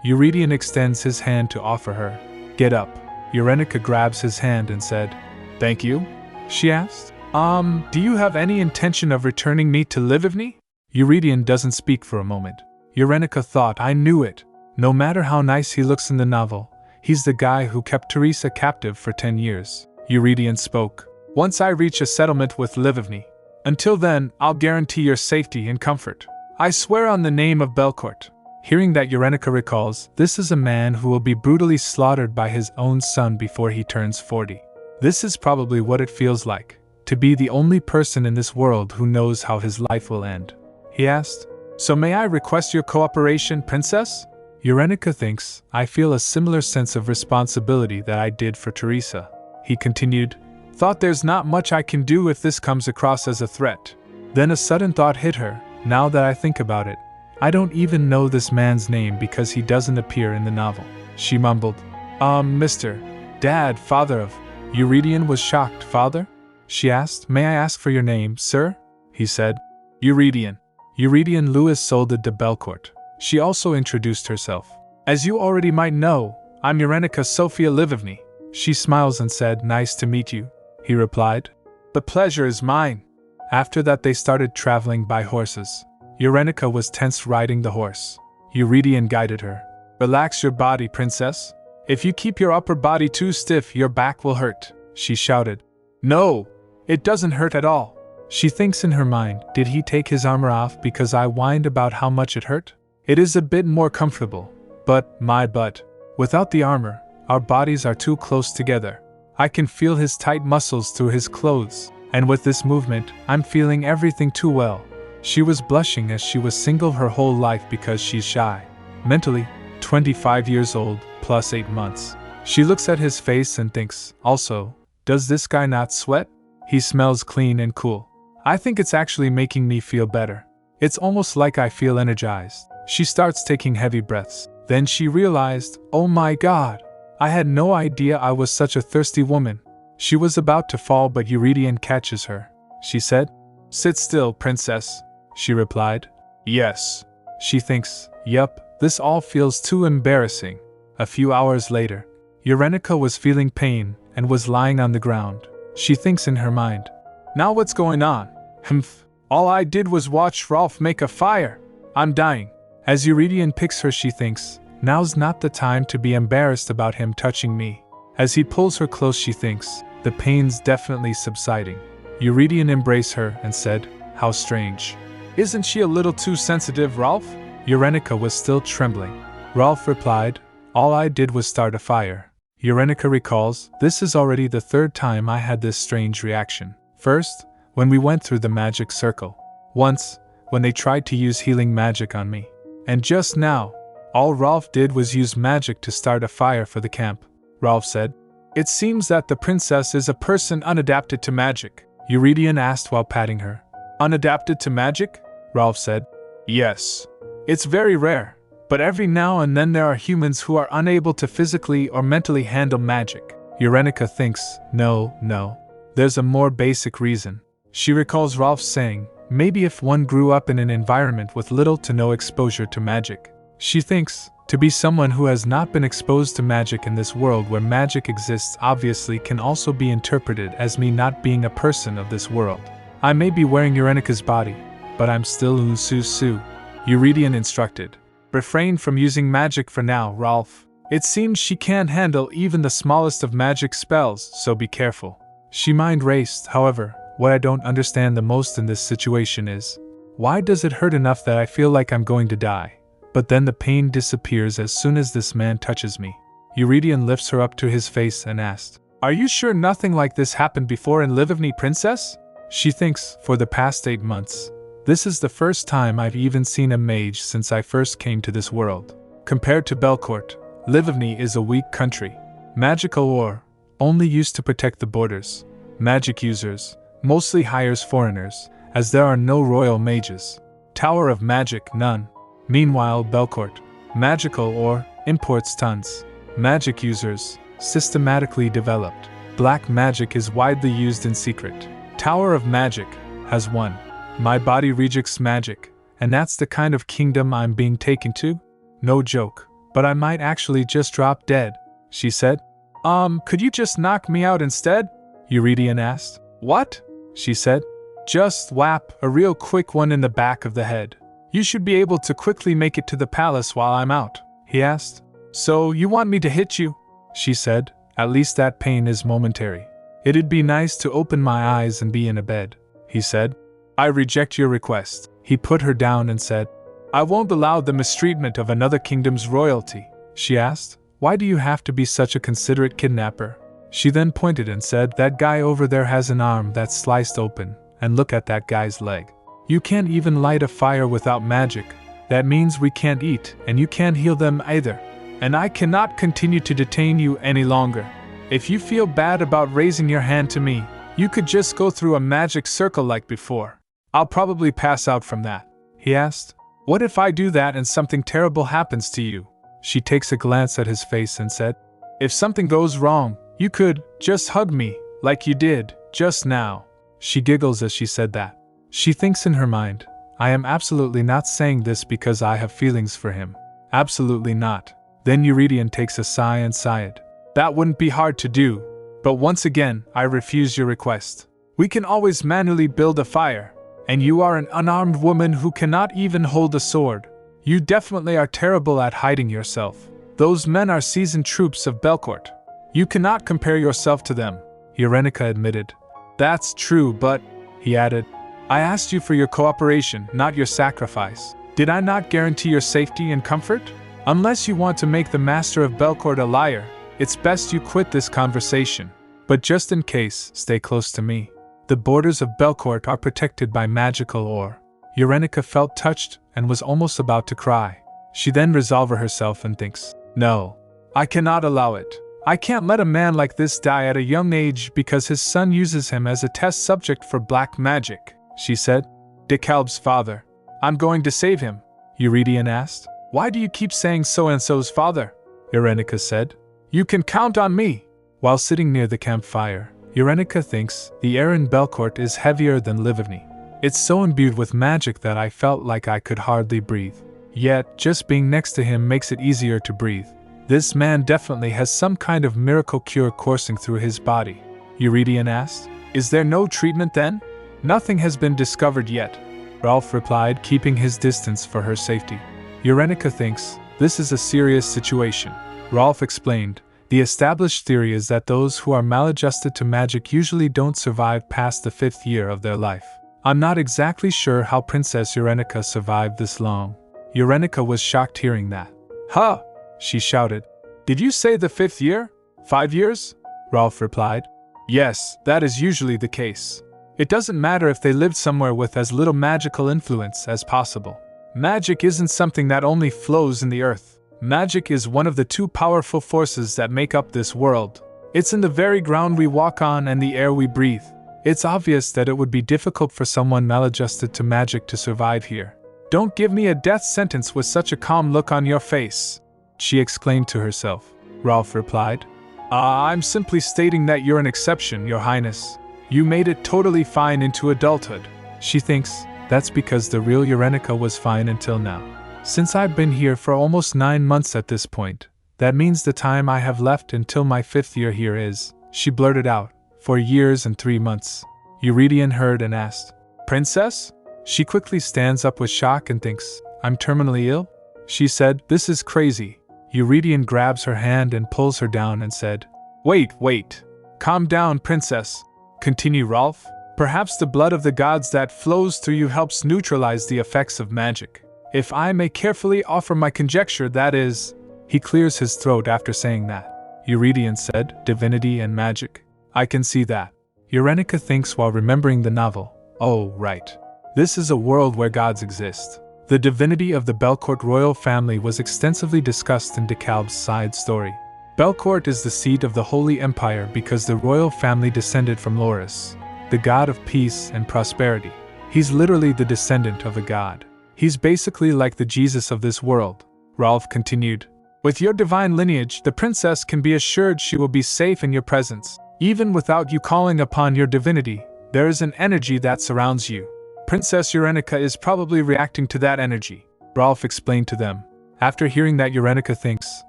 Eurytion extends his hand to offer her. Get up. Eurynica grabs his hand and said, thank you? She asked. Do you have any intention of returning me to Livivny? Eurytion doesn't speak for a moment. Eurynica thought, I knew it. No matter how nice he looks in the novel, he's the guy who kept Teresa captive for 10 years. Eurytion spoke. Once I reach a settlement with Livivny. Until then, I'll guarantee your safety and comfort. I swear on the name of Belcourt. Hearing that, Eurynica recalls, this is a man who will be brutally slaughtered by his own son before he turns 40. This is probably what it feels like, to be the only person in this world who knows how his life will end. He asked, so may I request your cooperation, princess? Eurynica thinks, I feel a similar sense of responsibility that I did for Teresa. he continued. Thought there's not much I can do if this comes across as a threat. Then a sudden thought hit her. Now that I think about it, I don't even know this man's name because he doesn't appear in the novel. She mumbled. Mr. Dad, father of... Eurydion was shocked. Father? She asked. May I ask for your name, sir? He said. Eurydion. Eurydion Lewis Soldat de Belcourt. She also introduced herself. As you already might know, I'm Eurenica Sophia Livovny. She smiles and said, Nice to meet you. He replied. The pleasure is mine. After that they started traveling by horses. Eurenica was tense riding the horse. Eurydion guided her. Relax your body, princess. If you keep your upper body too stiff, your back will hurt, she shouted. No, it doesn't hurt at all. She thinks in her mind, did he take his armor off because I whined about how much it hurt? It is a bit more comfortable. But, my butt, without the armor, our bodies are too close together. I can feel his tight muscles through his clothes, and with this movement, I'm feeling everything too well. She was blushing as she was single her whole life because she's shy. Mentally, 25 years old, plus 8 months. She looks at his face and thinks, also, does this guy not sweat? He smells clean and cool. I think it's actually making me feel better. It's almost like I feel energized. She starts taking heavy breaths. Then she realized, oh my God, I had no idea I was such a thirsty woman. She was about to fall but Eurydion catches her. She said, Sit still, princess. She replied, Yes. She thinks, Yup, this all feels too embarrassing. A few hours later, Eurenica was feeling pain and was lying on the ground. She thinks in her mind, Now what's going on? Humph. All I did was watch Rolf make a fire. I'm dying. As Eurydion picks her, she thinks, Now's not the time to be embarrassed about him touching me. As he pulls her close, she thinks, the pain's definitely subsiding. Eurydion embraced her and said, How strange. Isn't she a little too sensitive, Rolf? Eurenica was still trembling. Rolf replied, All I did was start a fire. Eurenica recalls, This is already the third time I had this strange reaction. First, when we went through the magic circle. Once, when they tried to use healing magic on me. And just now, all Rolf did was use magic to start a fire for the camp. Rolf said, It seems that the princess is a person unadapted to magic. Eurydion asked while patting her. Unadapted to magic? Rolf said. Yes. It's very rare, but every now and then there are humans who are unable to physically or mentally handle magic. Eurenica thinks, No. There's a more basic reason. She recalls Rolf saying, Maybe if one grew up in an environment with little to no exposure to magic. She thinks, to be someone who has not been exposed to magic in this world where magic exists obviously can also be interpreted as me not being a person of this world. I may be wearing Eurenica's body, but I'm still Ususu. Eurydion instructed. Refrain from using magic for now, Rolf. It seems she can't handle even the smallest of magic spells, so be careful. She mind raced, however. What I don't understand the most in this situation is, why does it hurt enough that I feel like I'm going to die? But then the pain disappears as soon as this man touches me. Eurydion lifts her up to his face and asked, Are you sure nothing like this happened before in Livovny, princess? She thinks, for the past 8 months. This is the first time I've even seen a mage since I first came to this world. Compared to Belcourt, Livovny is a weak country. Magical ore, only used to protect the borders. Magic users, mostly hires foreigners, as there are no royal mages. Tower of Magic, none. Meanwhile, Belcourt, magical ore, imports tons. Magic users, systematically developed. Black magic is widely used in secret. Tower of Magic, has one. My body rejects magic, and that's the kind of kingdom I'm being taken to? No joke, but I might actually just drop dead, she said. Could you just knock me out instead? Eurydion asked. What? She said. Just whap a real quick one in the back of the head. You should be able to quickly make it to the palace while I'm out, he asked. So you want me to hit you? She said. At least that pain is momentary. It'd be nice to open my eyes and be in a bed, he said. I reject your request. He put her down and said, I won't allow the mistreatment of another kingdom's royalty. She asked, Why do you have to be such a considerate kidnapper? She then pointed and said, That guy over there has an arm that's sliced open, and look at that guy's leg. You can't even light a fire without magic. That means we can't eat, and you can't heal them either. And I cannot continue to detain you any longer. If you feel bad about raising your hand to me, you could just go through a magic circle like before. I'll probably pass out from that," he asked. "What if I do that and something terrible happens to you?" She takes a glance at his face and said, "If something goes wrong, you could just hug me, like you did just now." She giggles as she said that. She thinks in her mind, "I am absolutely not saying this because I have feelings for him. Absolutely not." Then Eurydion takes a sigh and sighed. "That wouldn't be hard to do. But once again, I refuse your request. We can always manually build a fire. And you are an unarmed woman who cannot even hold a sword. You definitely are terrible at hiding yourself. Those men are seasoned troops of Belcourt. You cannot compare yourself to them," Eurenica admitted. "That's true, but," he added, "I asked you for your cooperation, not your sacrifice. Did I not guarantee your safety and comfort? Unless you want to make the master of Belcourt a liar, it's best you quit this conversation. But just in case, stay close to me. The borders of Belcourt are protected by magical ore." Eurenica felt touched and was almost about to cry. She then resolves herself and thinks, "No, I cannot allow it. I can't let a man like this die at a young age because his son uses him as a test subject for black magic," she said. "DeKalb's father. I'm going to save him," Eurydion asked. "Why do you keep saying so-and-so's father?" Eurenica said. "You can count on me." While sitting near the campfire, Eurenica thinks the air in Belcourt is heavier than Livigny. "It's so imbued with magic that I felt like I could hardly breathe. Yet, just being next to him makes it easier to breathe. This man definitely has some kind of miracle cure coursing through his body," Eurydion asked. "Is there no treatment then?" "Nothing has been discovered yet," Rolf replied, keeping his distance for her safety. Eurenica thinks this is a serious situation. Rolf explained, "The established theory is that those who are maladjusted to magic usually don't survive past the 5th year of their life. I'm not exactly sure how Princess Eurenica survived this long." Eurenica was shocked hearing that. "Huh!" she shouted. "Did you say the 5th year? 5 years?" Rolf replied. "Yes, that is usually the case. It doesn't matter if they lived somewhere with as little magical influence as possible. Magic isn't something that only flows in the earth. Magic is one of the 2 powerful forces that make up this world. It's in the very ground we walk on and the air we breathe. It's obvious that it would be difficult for someone maladjusted to magic to survive here." "Don't give me a death sentence with such a calm look on your face," she exclaimed to herself. Rolf replied, "I'm simply stating that you're an exception, Your Highness. You made it totally fine into adulthood." She thinks that's because the real Eurenica was fine until now. "Since I've been here for almost 9 months at this point, that means the time I have left until my 5th year here is," she blurted out, "4 years and 3 months. Eurydion heard and asked, "Princess?" She quickly stands up with shock and thinks, "I'm terminally ill?" She said, "This is crazy." Eurydion grabs her hand and pulls her down and said, Wait. Calm down, Princess," continue Rolf. "Perhaps the blood of the gods that flows through you helps neutralize the effects of magic. If I may carefully offer my conjecture, that is..." He clears his throat after saying that. Eurydion said, "Divinity and magic. I can see that." Eurenica thinks while remembering the novel, "Oh, right. This is a world where gods exist." The divinity of the Belcourt royal family was extensively discussed in DeKalb's side story. Belcourt is the seat of the Holy Empire because the royal family descended from Loris, the god of peace and prosperity. He's literally the descendant of a god. He's basically like the Jesus of this world. Rolf continued, "With your divine lineage, the princess can be assured she will be safe in your presence. Even without you calling upon your divinity, there is an energy that surrounds you. Princess Eurenica is probably reacting to that energy," Rolf explained to them. After hearing that, Eurenica thinks,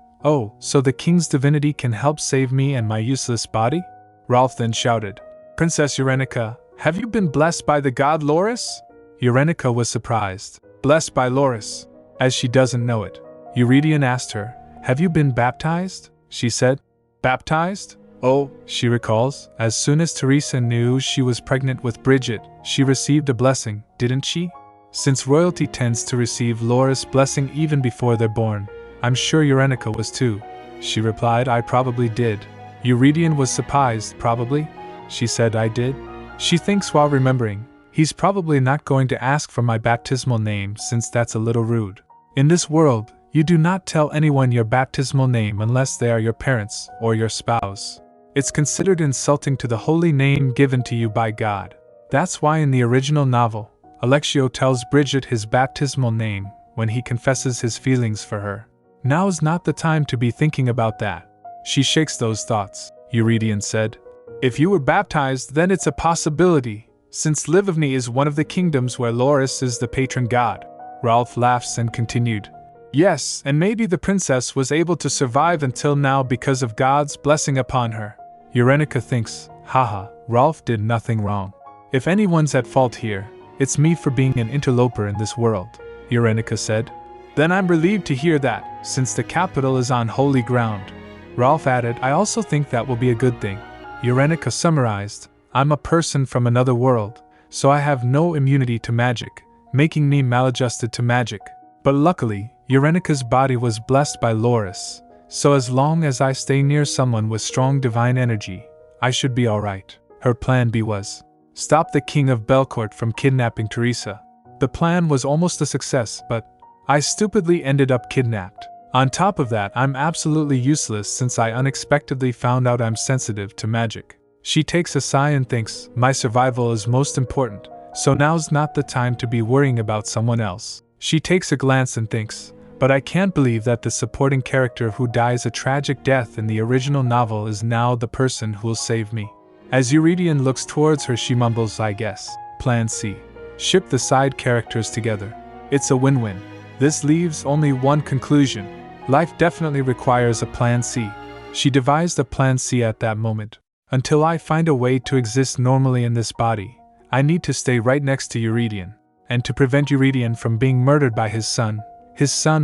"Oh, so the king's divinity can help save me and my useless body?" Rolf then shouted, "Princess Eurenica, have you been blessed by the god Loris?" Eurenica was surprised. "Blessed by Loris? As she doesn't know it." Eurydion asked her, "Have you been baptized?" She said, "Baptized? Oh," she recalls, "as soon as Teresa knew she was pregnant with Bridget, she received a blessing, didn't she? Since royalty tends to receive Loris' blessing even before they're born, I'm sure Eurenica was too." She replied, "I probably did." Eurydion was surprised. "Probably?" She said, "I did." She thinks while remembering, "He's probably not going to ask for my baptismal name since that's a little rude. In this world, you do not tell anyone your baptismal name unless they are your parents or your spouse. It's considered insulting to the holy name given to you by God. That's why in the original novel, Alexio tells Bridget his baptismal name when he confesses his feelings for her. Now's not the time to be thinking about that. She shakes those thoughts, Eurydion said. If you were baptized, then it's a possibility, since Livovny is one of the kingdoms where Loris is the patron god. Ralph laughs and continued. Yes, and maybe the princess was able to survive until now because of God's blessing upon her. Eurenica thinks, haha, Ralph did nothing wrong. If anyone's at fault here, it's me for being an interloper in this world, Eurenica said. Then I'm relieved to hear that, since the capital is on holy ground. Ralph added, I also think that will be a good thing. Eurenica summarized, I'm a person from another world, so I have no immunity to magic, making me maladjusted to magic. But luckily, Eurenica's body was blessed by Loris, so as long as I stay near someone with strong divine energy, I should be alright. Her plan B was, stop the King of Belcourt from kidnapping Teresa. The plan was almost a success, but I stupidly ended up kidnapped. On top of that, I'm absolutely useless since I unexpectedly found out I'm sensitive to magic. She takes a sigh and thinks, my survival is most important, so now's not the time to be worrying about someone else. She takes a glance and thinks, but I can't believe that the supporting character who dies a tragic death in the original novel is now the person who'll save me. As Eurydion looks towards her, she mumbles, I guess. Plan C. Ship the side characters together. It's a win-win. This leaves only one conclusion. Life definitely requires a plan C. She devised a plan C at that moment. Until I find a way to exist normally in this body, I need to stay right next to Eurydion. And to prevent Eurydion from being murdered by his son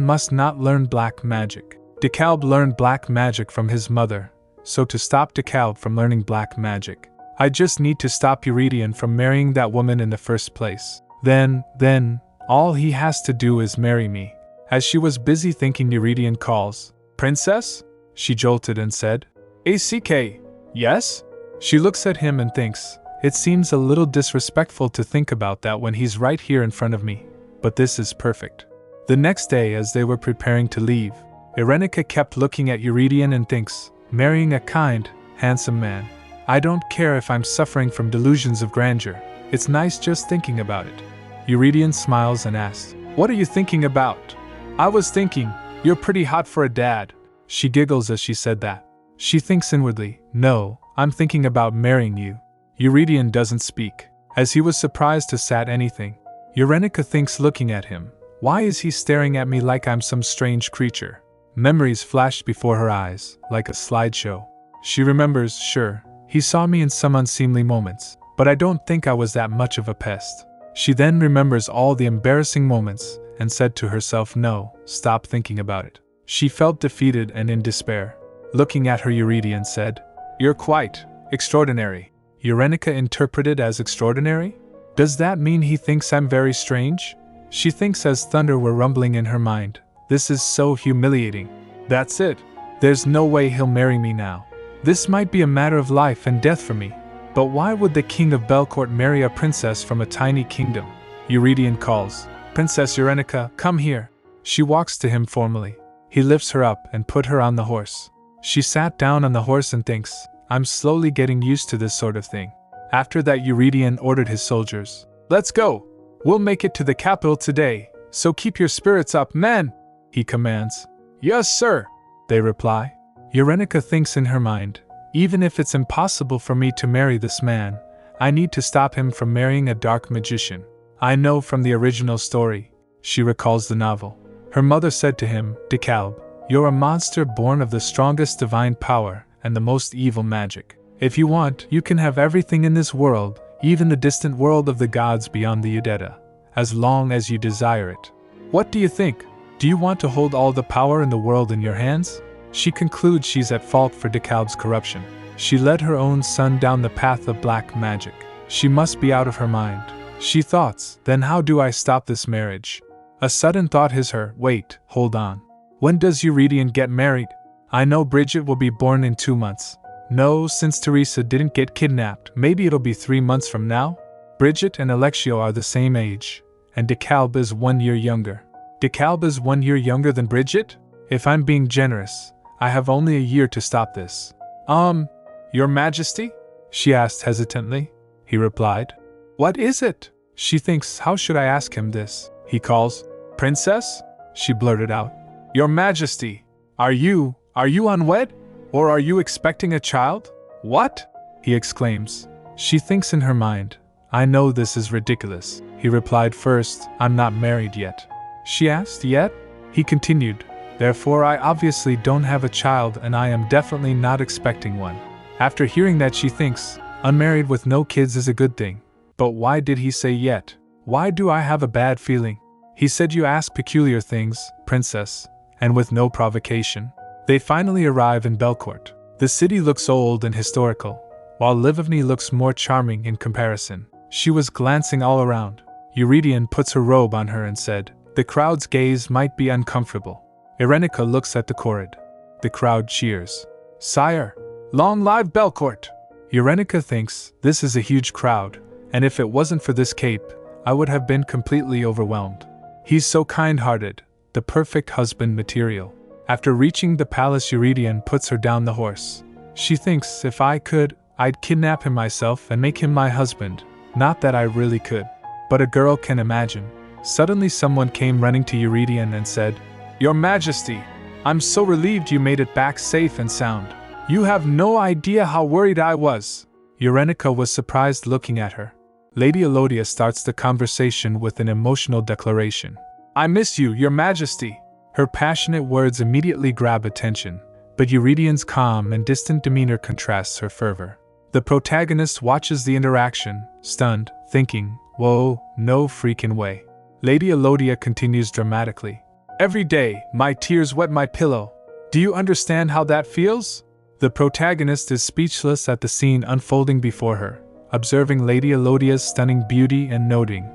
must not learn black magic. DeKalb learned black magic from his mother, so to stop DeKalb from learning black magic, I just need to stop Eurydion from marrying that woman in the first place. Then, all he has to do is marry me. As she was busy thinking, Eurydion calls, Princess? She jolted and said, ACK, yes? She looks at him and thinks, it seems a little disrespectful to think about that when he's right here in front of me, but this is perfect. The next day, as they were preparing to leave, Eurenica kept looking at Eurydion and thinks, marrying a kind, handsome man. I don't care if I'm suffering from delusions of grandeur. It's nice just thinking about it. Eurydion smiles and asks, what are you thinking about? I was thinking, you're pretty hot for a dad. She giggles as she said that. She thinks inwardly, no, I'm thinking about marrying you. Eurydion doesn't speak, as he was surprised to say anything. Eurenica thinks, looking at him, why is he staring at me like I'm some strange creature? Memories flashed before her eyes, like a slideshow. She remembers, sure, he saw me in some unseemly moments, but I don't think I was that much of a pest. She then remembers all the embarrassing moments, and said to herself, no, stop thinking about it. She felt defeated and in despair. Looking at her, Eurydion said, you're quite extraordinary. Eurenica interpreted as extraordinary? Does that mean he thinks I'm very strange? She thinks as thunder were rumbling in her mind. This is so humiliating. That's it. There's no way he'll marry me now. This might be a matter of life and death for me. But why would the King of Belcourt marry a princess from a tiny kingdom? Eurydion calls, Princess Eurenica, come here. She walks to him formally. He lifts her up and put her on the horse. She sat down on the horse and thinks, I'm slowly getting used to this sort of thing. After that, Eurydion ordered his soldiers, let's go. We'll make it to the capital today, so keep your spirits up, men, he commands. Yes, sir, they reply. Eurenica thinks in her mind, even if it's impossible for me to marry this man, I need to stop him from marrying a dark magician. I know from the original story, she recalls the novel. Her mother said to him, DeKalb, you're a monster born of the strongest divine power and the most evil magic. If you want, you can have everything in this world, even the distant world of the gods beyond the Udetta, as long as you desire it. What do you think? Do you want to hold all the power in the world in your hands? She concludes she's at fault for DeKalb's corruption. She led her own son down the path of black magic. She must be out of her mind. She thoughts, then how do I stop this marriage? A sudden thought hits her, wait, hold on. When does Eurydion get married? I know Bridget will be born in 2 months. No, since Teresa didn't get kidnapped, maybe it'll be 3 months from now? Bridget and Alexio are the same age, and DeKalb is 1 year younger. DeKalb is 1 year younger than Bridget? If I'm being generous, I have only a year to stop this. Your Majesty? She asked hesitantly. He replied, What is it? She thinks, how should I ask him this? He calls, Princess? She blurted out, Your Majesty, are you unwed? Or are you expecting a child? What? He exclaims. She thinks in her mind, I know this is ridiculous. He replied, First, I'm not married yet. She asked, Yet? He continued, Therefore I obviously don't have a child and I am definitely not expecting one. After hearing that, she thinks, unmarried with no kids is a good thing. But why did he say yet? Why do I have a bad feeling? He said you ask peculiar things, Princess, and with no provocation. They finally arrive in Belcourt. The city looks old and historical, while Livovny looks more charming in comparison. She was glancing all around. Eurydion puts her robe on her and said, The crowd's gaze might be uncomfortable. Irenica looks at the Corrid. The crowd cheers. Sire, long live Belcourt! Eurenica thinks, this is a huge crowd, and if it wasn't for this cape, I would have been completely overwhelmed. He's so kind-hearted, the perfect husband material. After reaching the palace, Eurydion puts her down the horse. She thinks, if I could, I'd kidnap him myself and make him my husband. Not that I really could. But a girl can imagine. Suddenly someone came running to Eurydion and said, Your Majesty, I'm so relieved you made it back safe and sound. You have no idea how worried I was. Eurenica was surprised looking at her. Lady Elodia starts the conversation with an emotional declaration. I miss you, Your Majesty. Her passionate words immediately grab attention, but Eurydion's calm and distant demeanor contrasts her fervor. The protagonist watches the interaction, stunned, thinking, whoa, no freaking way. Lady Elodia continues dramatically. Every day, my tears wet my pillow. Do you understand how that feels? The protagonist is speechless at the scene unfolding before her, observing Lady Elodia's stunning beauty and noting,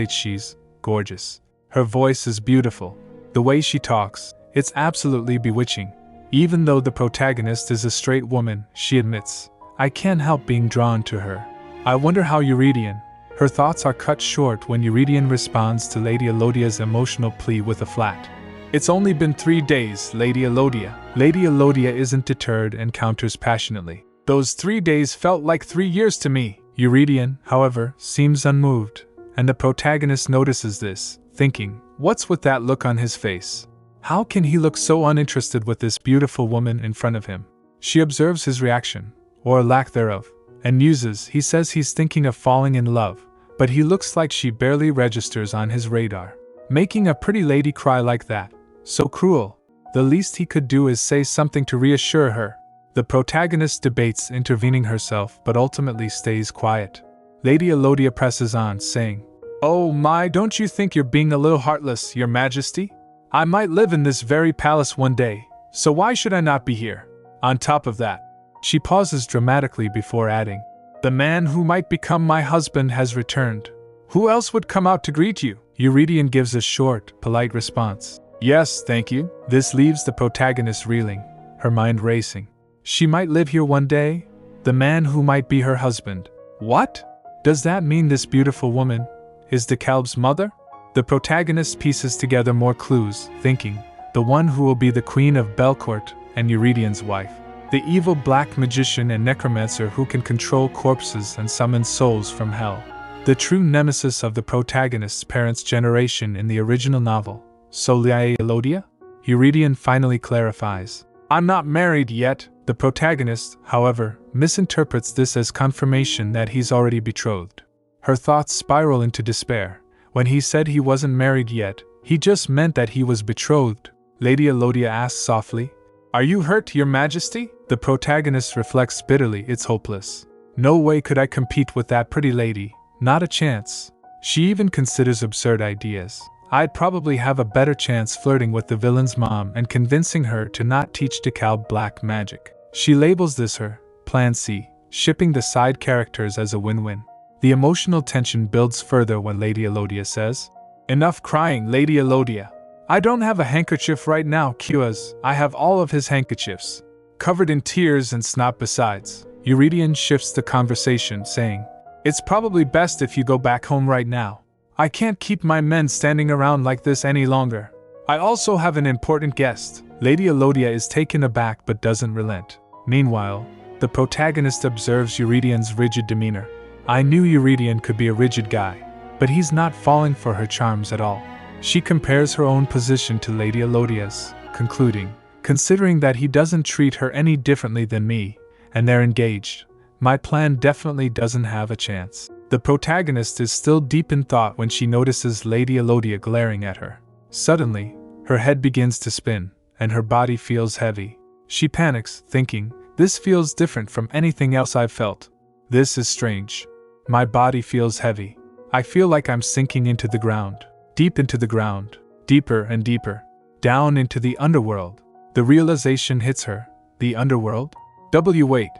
she's gorgeous. Her voice is beautiful. The way she talks, it's absolutely bewitching. Even though the protagonist is a straight woman, she admits, I can't help being drawn to her. I wonder how Eurydion. Her thoughts are cut short when Eurydion responds to Lady Elodia's emotional plea with a flat. It's only been 3 days, Lady Elodia. Lady Elodia isn't deterred and counters passionately. Those 3 days felt like 3 years to me. Eurydion, however, seems unmoved, and the protagonist notices this, thinking, what's with that look on his face? How can he look so uninterested with this beautiful woman in front of him? She observes his reaction, or lack thereof, and muses. He says he's thinking of falling in love, but he looks like she barely registers on his radar. Making a pretty lady cry like that, so cruel. The least he could do is say something to reassure her. The protagonist debates intervening herself but ultimately stays quiet. Lady Elodia presses on, saying, Oh my, don't you think you're being a little heartless, Your Majesty? I might live in this very palace one day, so why should I not be here? On top of that, she pauses dramatically before adding, The man who might become my husband has returned. Who else would come out to greet you? Eurydion gives a short, polite response. Yes, thank you. This leaves the protagonist reeling, her mind racing. She might live here one day? The man who might be her husband. What? Does that mean this beautiful woman is de Kalb's mother? The protagonist pieces together more clues, thinking, the one who will be the queen of Belcourt and Eurydion's wife. The evil black magician and necromancer who can control corpses and summon souls from hell. The true nemesis of the protagonist's parents' generation in the original novel. So Lady Elodia? Eurydion finally clarifies. I'm not married yet. The protagonist, however, misinterprets this as confirmation that he's already betrothed. Her thoughts spiral into despair. When he said he wasn't married yet, he just meant that he was betrothed. Lady Elodia asks softly, Are you hurt, Your Majesty? The protagonist reflects bitterly, it's hopeless. No way could I compete with that pretty lady, not a chance. She even considers absurd ideas. I'd probably have a better chance flirting with the villain's mom and convincing her to not teach de Kalb black magic. She labels this her Plan C, shipping the side characters as a win-win. The emotional tension builds further when Lady Elodia says, Enough crying, Lady Elodia. I don't have a handkerchief right now, Cuas. I have all of his handkerchiefs, covered in tears and snot besides. Eurydion shifts the conversation, saying, It's probably best if you go back home right now. I can't keep my men standing around like this any longer. I also have an important guest. Lady Elodia is taken aback but doesn't relent. Meanwhile, The protagonist observes Eurydian's rigid demeanor. I knew Eurydian could be a rigid guy, but he's not falling for her charms at all. She compares her own position to Lady Elodia's, concluding, considering that he doesn't treat her any differently than me, and they're engaged, my plan definitely doesn't have a chance. The protagonist is still deep in thought when she notices Lady Elodia glaring at her. Suddenly, her head begins to spin, and her body feels heavy. She panics, thinking, this feels different from anything else I've felt. This is strange. My body feels heavy. I feel like I'm sinking into the ground, deep into the ground, deeper and deeper, down into the underworld. The realization hits her. The underworld? Wait,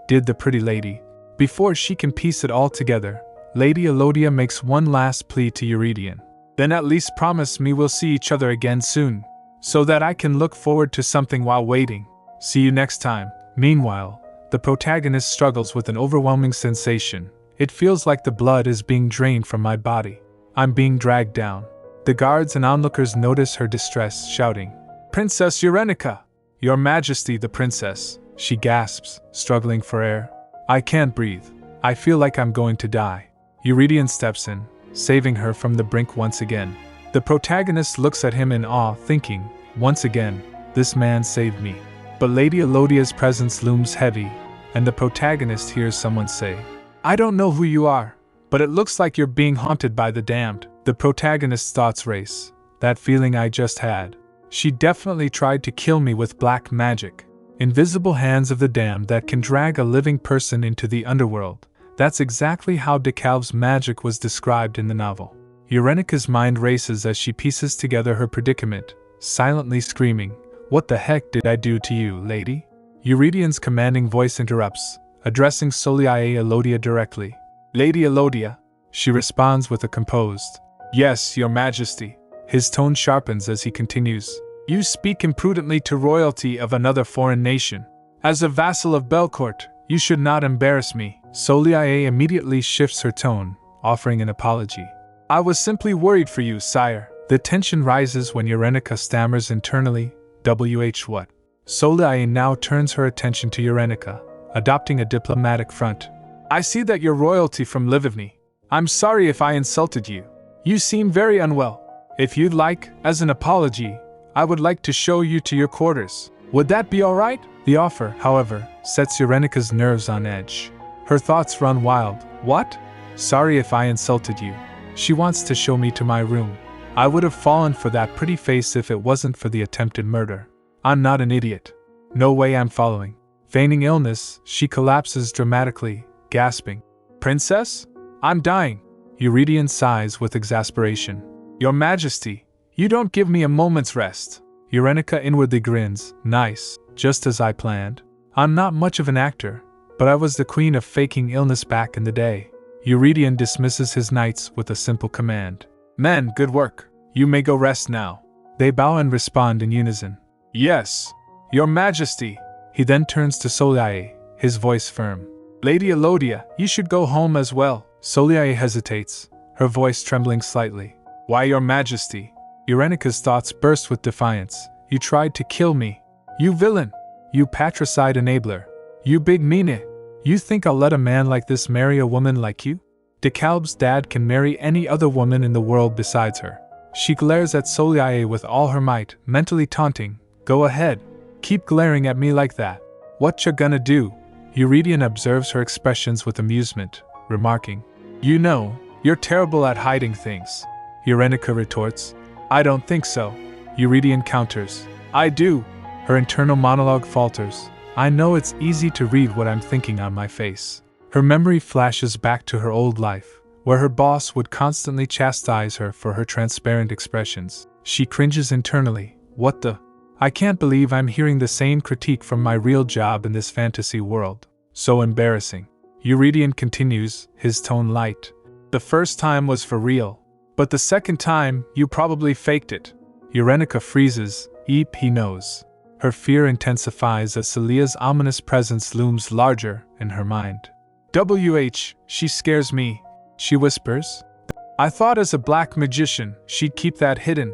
did the pretty lady? Before she can piece it all together, Lady Elodia makes one last plea to Eurydian. Then at least promise me we'll see each other again soon, so that I can look forward to something while waiting. See you next time. Meanwhile, the protagonist struggles with an overwhelming sensation. It feels like the blood is being drained from my body. I'm being dragged down. The guards and onlookers notice her distress, shouting, Princess Eurenica! Your Majesty, the princess! She gasps, struggling for air. I can't breathe. I feel like I'm going to die. Eurydian steps in, saving her from the brink once again. The protagonist looks at him in awe, thinking, once again, this man saved me. But Lady Elodia's presence looms heavy, and the protagonist hears someone say, I don't know who you are, but it looks like you're being haunted by the damned. The protagonist's thoughts race. That feeling I just had. She definitely tried to kill me with black magic. Invisible hands of the damned that can drag a living person into the underworld. That's exactly how DeKalb's magic was described in the novel. Eurenica's mind races as she pieces together her predicament, silently screaming, What the heck did I do to you, lady? Eurydian's commanding voice interrupts, addressing Soliae Elodia directly. Lady Elodia, she responds with a composed, Yes, your majesty. His tone sharpens as he continues, You speak imprudently to royalty of another foreign nation. As a vassal of Belcourt, you should not embarrass me. Soliae immediately shifts her tone, offering an apology. I was simply worried for you, sire. The tension rises when Eurenica stammers internally, what? Soliae now turns her attention to Eurenica, adopting a diplomatic front. I see that you're royalty from Livivny. I'm sorry if I insulted you. You seem very unwell. If you'd like, as an apology, I would like to show you to your quarters. Would that be alright? The offer, however, sets Eurenica's nerves on edge. Her thoughts run wild. What? Sorry if I insulted you. She wants to show me to my room. I would have fallen for that pretty face if it wasn't for the attempted murder. I'm not an idiot. No way I'm following. Feigning illness, she collapses dramatically, gasping. Princess? I'm dying. Eurydian sighs with exasperation. Your Majesty, you don't give me a moment's rest. Eurenica inwardly grins. Nice, just as I planned. I'm not much of an actor, but I was the queen of faking illness back in the day. Eurydian dismisses his knights with a simple command. Men, good work. You may go rest now. They bow and respond in unison. Yes, your Majesty. He then turns to Soliae, his voice firm. Lady Elodia, you should go home as well. Soliae hesitates, her voice trembling slightly. Why, your Majesty? Eurenica's thoughts burst with defiance. You tried to kill me. You villain. You patricide enabler. You big meanie. You think I'll let a man like this marry a woman like you? DeKalb's dad can marry any other woman in the world besides her. She glares at Soliae with all her might, mentally taunting. Go ahead. Keep glaring at me like that. What you gonna do? Eurydian observes her expressions with amusement, remarking, You know, you're terrible at hiding things. Eurenica retorts, I don't think so. Eurydian counters, I do. Her internal monologue falters. I know it's easy to read what I'm thinking on my face. Her memory flashes back to her old life, where her boss would constantly chastise her for her transparent expressions. She cringes internally. What the? I can't believe I'm hearing the same critique from my real job in this fantasy world. So embarrassing. Eurydian continues, his tone light. The first time was for real. But the second time, you probably faked it. Eurenica freezes. Eep, he knows. Her fear intensifies as Celia's ominous presence looms larger in her mind. She scares me, she whispers. I thought as a black magician, she'd keep that hidden.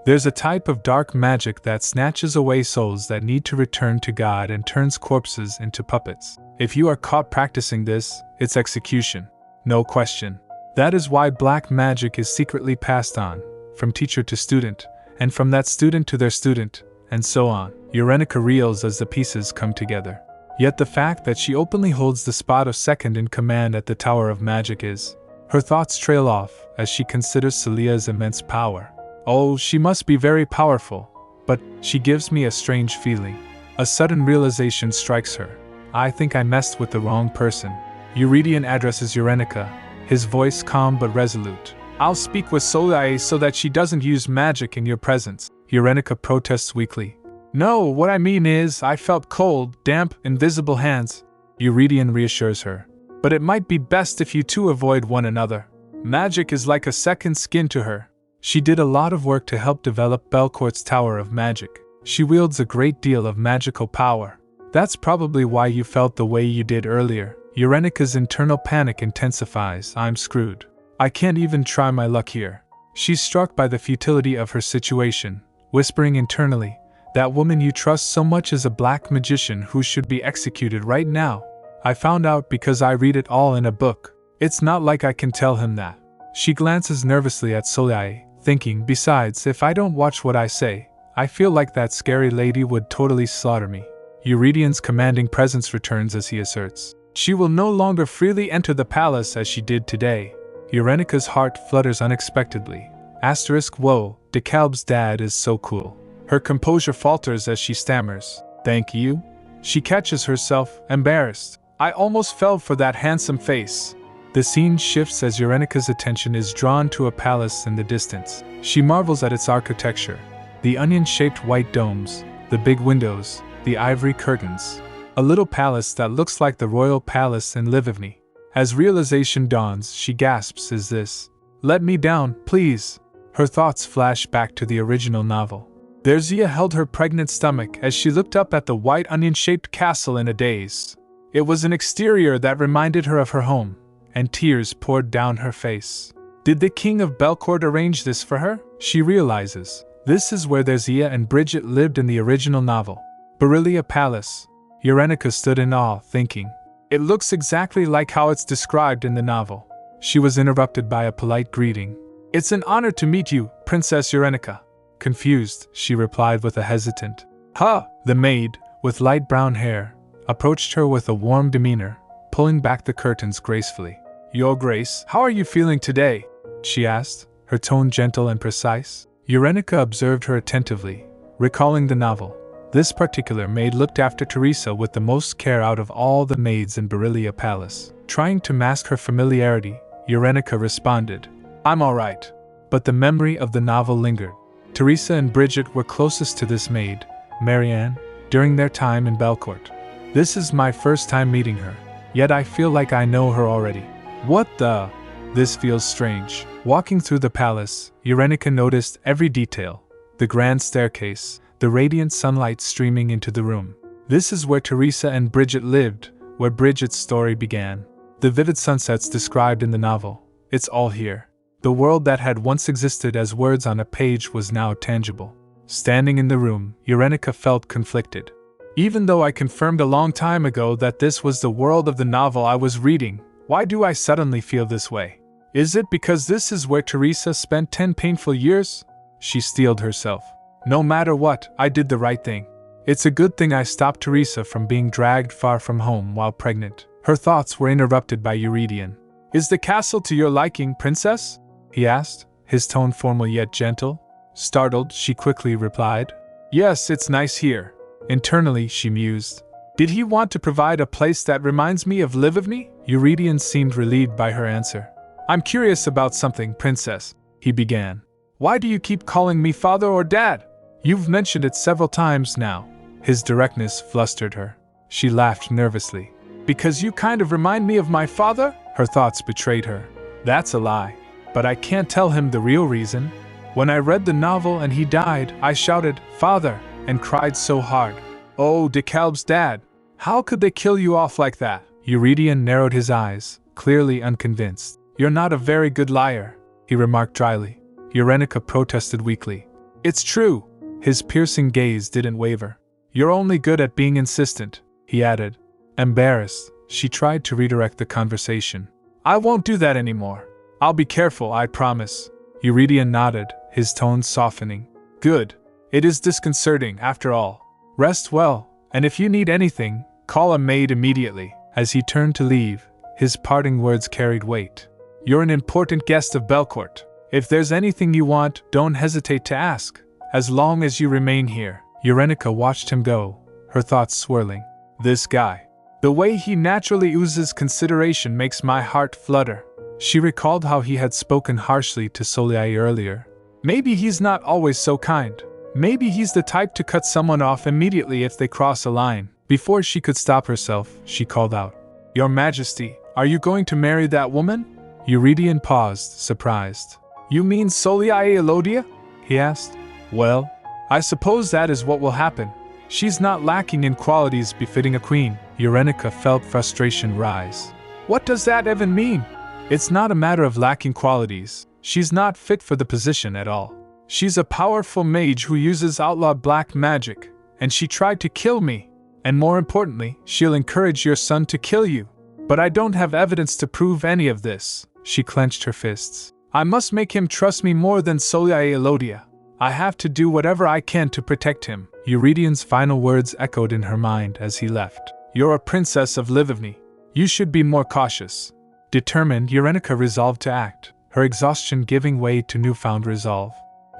There's a type of dark magic that snatches away souls that need to return to God and turns corpses into puppets. If you are caught practicing this, it's execution. No question. That is why black magic is secretly passed on, from teacher to student, and from that student to their student, and so on. Eurenica reels as the pieces come together. Yet the fact that she openly holds the spot of second in command at the Tower of Magic is. Her thoughts trail off as she considers Celia's immense power. Oh, she must be very powerful, but she gives me a strange feeling. A sudden realization strikes her. I think I messed with the wrong person. Eurydion addresses Eurenica, his voice calm but resolute. I'll speak with Soleil so that she doesn't use magic in your presence. Eurenica protests weakly. No, what I mean is, I felt cold, damp, invisible hands. Eurydion reassures her. But it might be best if you two avoid one another. Magic is like a second skin to her. She did a lot of work to help develop Belcourt's Tower of Magic. She wields a great deal of magical power. That's probably why you felt the way you did earlier. Eurenica's internal panic intensifies. I'm screwed. I can't even try my luck here. She's struck by the futility of her situation, whispering internally, that woman you trust so much is a black magician who should be executed right now. I found out because I read it all in a book. It's not like I can tell him that. She glances nervously at Soleil, thinking, besides, if I don't watch what I say, I feel like that scary lady would totally slaughter me. Euridion's commanding presence returns as he asserts. She will no longer freely enter the palace as she did today. Eurenica's heart flutters unexpectedly. Whoa, DeKalb's dad is so cool. Her composure falters as she stammers, thank you? She catches herself, embarrassed. I almost fell for that handsome face. The scene shifts as Eurenica's attention is drawn to a palace in the distance. She marvels at its architecture. The onion-shaped white domes, the big windows, the ivory curtains. A little palace that looks like the royal palace in Livivny. As realization dawns, she gasps, is this? Let me down, please. Her thoughts flash back to the original novel. There Zia held her pregnant stomach as she looked up at the white onion-shaped castle in a daze. It was an exterior that reminded her of her home, and tears poured down her face. Did the King of Belcourt arrange this for her? She realizes. This is where Therzia and Bridget lived in the original novel. Berillia Palace. Eurenica stood in awe, thinking, it looks exactly like how it's described in the novel. She was interrupted by a polite greeting. It's an honor to meet you, Princess Eurenica. Confused, she replied with a hesitant, huh? The maid, with light brown hair, approached her with a warm demeanor, pulling back the curtains gracefully. Your Grace, how are you feeling today? She asked, her tone gentle and precise. Eurenica observed her attentively, recalling the novel. This particular maid looked after Teresa with the most care out of all the maids in Berillia Palace. Trying to mask her familiarity, Eurenica responded, I'm all right. But the memory of the novel lingered. Teresa and Bridget were closest to this maid, Marianne, during their time in Belcourt. This is my first time meeting her, yet I feel like I know her already. What the? This feels strange. Walking through the palace, Eurenica noticed every detail. The grand staircase, the radiant sunlight streaming into the room. This is where Teresa and Bridget lived, where Bridget's story began. The vivid sunsets described in the novel. It's all here. The world that had once existed as words on a page was now tangible. Standing in the room, Eurenica felt conflicted. Even though I confirmed a long time ago that this was the world of the novel I was reading, why do I suddenly feel this way? Is it because this is where Teresa spent 10 painful years? She steeled herself. No matter what, I did the right thing. It's a good thing I stopped Teresa from being dragged far from home while pregnant. Her thoughts were interrupted by Eurydion. Is the castle to your liking, Princess? He asked, his tone formal yet gentle. Startled, she quickly replied, yes, it's nice here. Internally, she mused. Did he want to provide a place that reminds me of Livivny? Eurydion seemed relieved by her answer. I'm curious about something, Princess, he began. Why do you keep calling me father or dad? You've mentioned it several times now. His directness flustered her. She laughed nervously. Because you kind of remind me of my father? Her thoughts betrayed her. That's a lie. But I can't tell him the real reason. When I read the novel and he died, I shouted, Father, and cried so hard. Oh, DeKalb's dad. How could they kill you off like that? Eurydion narrowed his eyes, clearly unconvinced. You're not a very good liar, he remarked dryly. Eurenica protested weakly. It's true. His piercing gaze didn't waver. You're only good at being insistent, he added. Embarrassed, she tried to redirect the conversation. I won't do that anymore. I'll be careful, I promise. Eurydion nodded, his tone softening. Good. It is disconcerting, after all. Rest well, and if you need anything, call a maid immediately. As he turned to leave, his parting words carried weight. You're an important guest of Belcourt. If there's anything you want, don't hesitate to ask. As long as you remain here. Eurenica watched him go, her thoughts swirling. This guy. The way he naturally oozes consideration makes my heart flutter. She recalled how he had spoken harshly to Soliai earlier. Maybe he's not always so kind. Maybe he's the type to cut someone off immediately if they cross a line. Before she could stop herself, she called out, Your Majesty, are you going to marry that woman? Eurydion paused, surprised. You mean Soliai Elodia? He asked. Well, I suppose that is what will happen. She's not lacking in qualities befitting a queen. Eurenica felt frustration rise. What does that even mean? It's not a matter of lacking qualities. She's not fit for the position at all. She's a powerful mage who uses outlawed black magic, and she tried to kill me. And more importantly, she'll encourage your son to kill you. But I don't have evidence to prove any of this. She clenched her fists. I must make him trust me more than Soliai Elodia. I have to do whatever I can to protect him. Eurydion's final words echoed in her mind as he left. You're a princess of Livivny. You should be more cautious. Determined, Eurenica resolved to act, her exhaustion giving way to newfound resolve.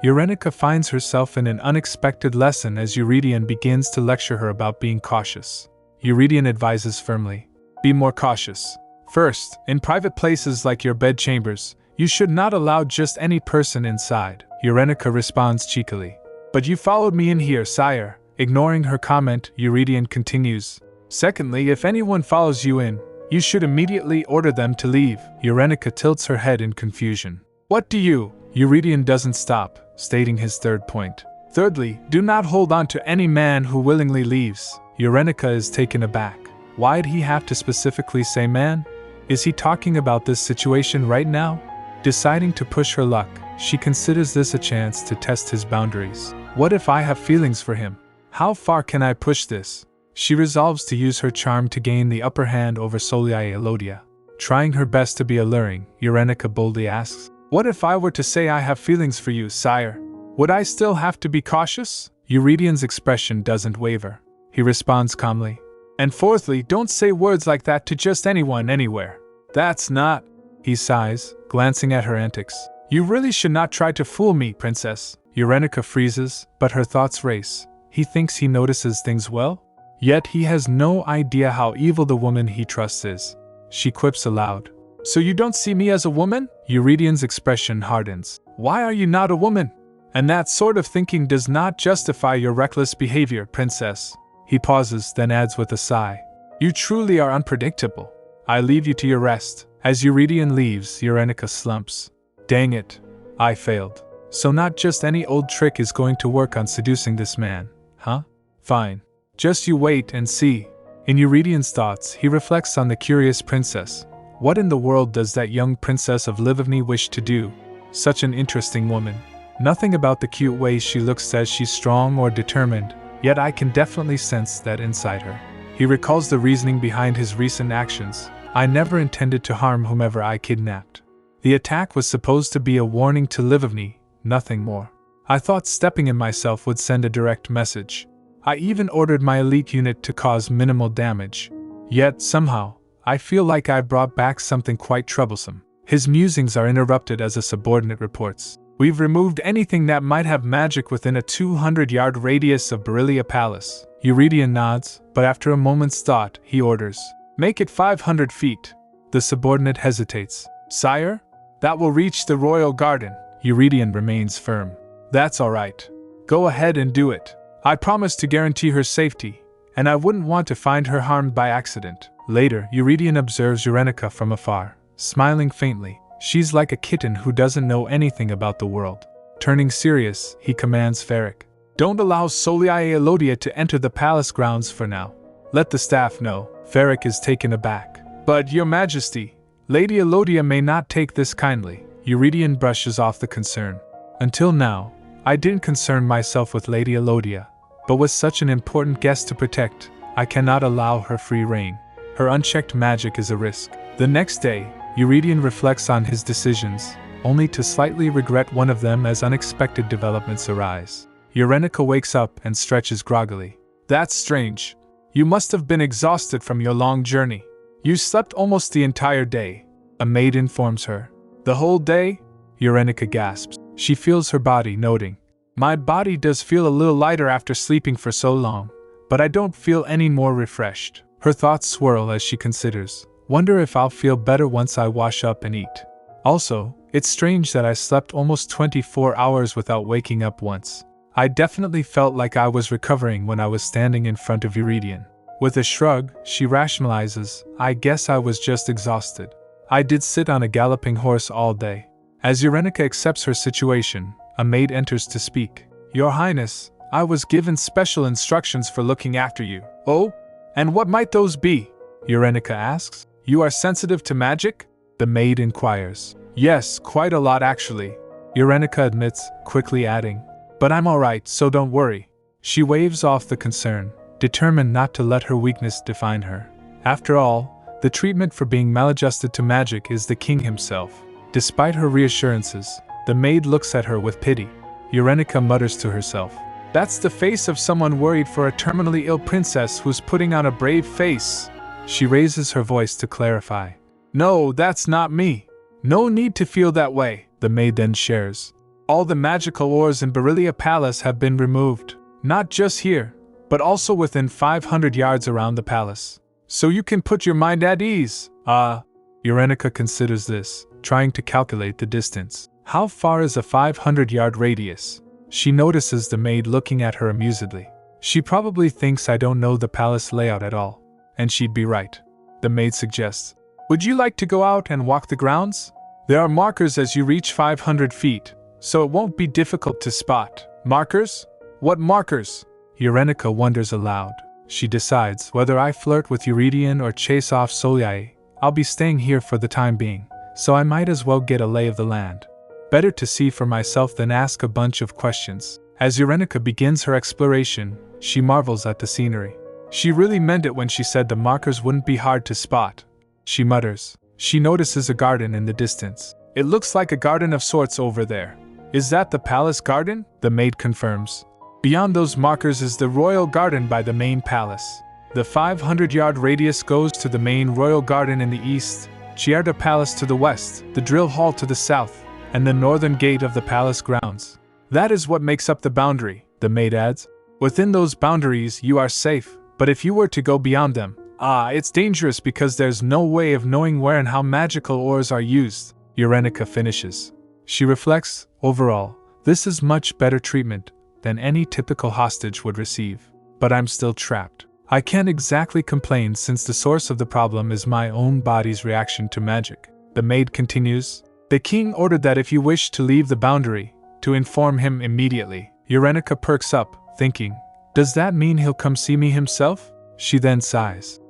Eurenica finds herself in an unexpected lesson as Eurydion begins to lecture her about being cautious. Eurydion advises firmly. Be more cautious. First, in private places like your bedchambers, you should not allow just any person inside. Eurenica responds cheekily. But you followed me in here, sire. Ignoring her comment, Eurydion continues. Secondly, if anyone follows you in, you should immediately order them to leave. Eurenica tilts her head in confusion. What do you? Eurydion doesn't stop, stating his third point. Thirdly, do not hold on to any man who willingly leaves. Eurenica is taken aback. Why'd he have to specifically say man? Is he talking about this situation right now? Deciding to push her luck, she considers this a chance to test his boundaries. What if I have feelings for him? How far can I push this? She resolves to use her charm to gain the upper hand over Soliai Elodia. Trying her best to be alluring, Eurenica boldly asks, What if I were to say I have feelings for you, sire? Would I still have to be cautious? Eurydion's expression doesn't waver. He responds calmly. And fourthly, don't say words like that to just anyone anywhere. That's not... He sighs, glancing at her antics. You really should not try to fool me, princess. Eurenica freezes, but her thoughts race. He thinks he notices things well? Yet he has no idea how evil the woman he trusts is. She quips aloud. So you don't see me as a woman? Eurydion's expression hardens. Why are you not a woman? And that sort of thinking does not justify your reckless behavior, princess. He pauses, then adds with a sigh. You truly are unpredictable. I leave you to your rest. As Eurydion leaves, Eurenica slumps. Dang it. I failed. So not just any old trick is going to work on seducing this man, huh? Fine. Just you wait and see. In Eurydion's thoughts, he reflects on the curious princess. What in the world does that young princess of Livivny wish to do? Such an interesting woman. Nothing about the cute way she looks says she's strong or determined, yet I can definitely sense that inside her. He recalls the reasoning behind his recent actions. I never intended to harm whomever I kidnapped. The attack was supposed to be a warning to Livivny, nothing more. I thought stepping in myself would send a direct message. I even ordered my elite unit to cause minimal damage. Yet, somehow, I feel like I brought back something quite troublesome. His musings are interrupted as a subordinate reports. We've removed anything that might have magic within a 200-yard radius of Berillia Palace. Eurydion nods, but after a moment's thought, he orders. Make it 500 feet. The subordinate hesitates. Sire? That will reach the royal garden. Eurydion remains firm. That's all right. Go ahead and do it. I promise to guarantee her safety, and I wouldn't want to find her harmed by accident. Later, Eurydion observes Eurenica from afar, smiling faintly. She's like a kitten who doesn't know anything about the world. Turning serious, he commands Ferric. Don't allow Soliai Elodia to enter the palace grounds for now. Let the staff know. Ferric is taken aback. But, Your Majesty, Lady Elodia may not take this kindly. Eurydion brushes off the concern. Until now, I didn't concern myself with Lady Elodia, but with such an important guest to protect, I cannot allow her free rein. Her unchecked magic is a risk. The next day, Eurydion reflects on his decisions, only to slightly regret one of them as unexpected developments arise. Eurenica wakes up and stretches groggily. That's strange. You must have been exhausted from your long journey. You slept almost the entire day, a maid informs her. The whole day? Eurenica gasps. She feels her body, noting, my body does feel a little lighter after sleeping for so long, but I don't feel any more refreshed. Her thoughts swirl as she considers, wonder if I'll feel better once I wash up and eat. Also, it's strange that I slept almost 24 hours without waking up once. I definitely felt like I was recovering when I was standing in front of Eurydion. With a shrug, she rationalizes, I guess I was just exhausted. I did sit on a galloping horse all day. As Eurenica accepts her situation, a maid enters to speak. Your Highness, I was given special instructions for looking after you. Oh? And what might those be? Eurenica asks. You are sensitive to magic? The maid inquires. Yes, quite a lot actually. Eurenica admits, quickly adding, but I'm alright, so don't worry. She waves off the concern, determined not to let her weakness define her. After all, the treatment for being maladjusted to magic is the king himself. Despite her reassurances, the maid looks at her with pity. Eurenica mutters to herself, that's the face of someone worried for a terminally ill princess who's putting on a brave face. She raises her voice to clarify. No, that's not me. No need to feel that way, the maid then shares. All the magical ores in Berylia Palace have been removed, not just here, but also within 500 yards around the palace. So you can put your mind at ease. Eurenica considers this, trying to calculate the distance. How far is a 500-yard radius? She notices the maid looking at her amusedly. She probably thinks I don't know the palace layout at all, and she'd be right. The maid suggests, would you like to go out and walk the grounds? There are markers as you reach 500 feet, so it won't be difficult to spot. Markers? What markers? Eurenica wonders aloud. She decides whether I flirt with Eurydion or chase off Soliae. I'll be staying here for the time being, so I might as well get a lay of the land. Better to see for myself than ask a bunch of questions. As Eurenica begins her exploration, she marvels at the scenery. She really meant it when she said the markers wouldn't be hard to spot. She mutters. She notices a garden in the distance. It looks like a garden of sorts over there. Is that the palace garden? The maid confirms. Beyond those markers is the royal garden by the main palace. The 500-yard radius goes to the main royal garden in the east, Chiarda Palace to the west, the drill hall to the south, and the northern gate of the palace grounds. That is what makes up the boundary, the maid adds. Within those boundaries you are safe, but if you were to go beyond them, it's dangerous because there's no way of knowing where and how magical ores are used, Eurenica finishes. She reflects, overall, this is much better treatment than any typical hostage would receive. But I'm still trapped. I can't exactly complain since the source of the problem is my own body's reaction to magic. The maid continues. The king ordered that if you wish to leave the boundary, to inform him immediately. Eurenica perks up, thinking, does that mean he'll come see me himself? She then sighs.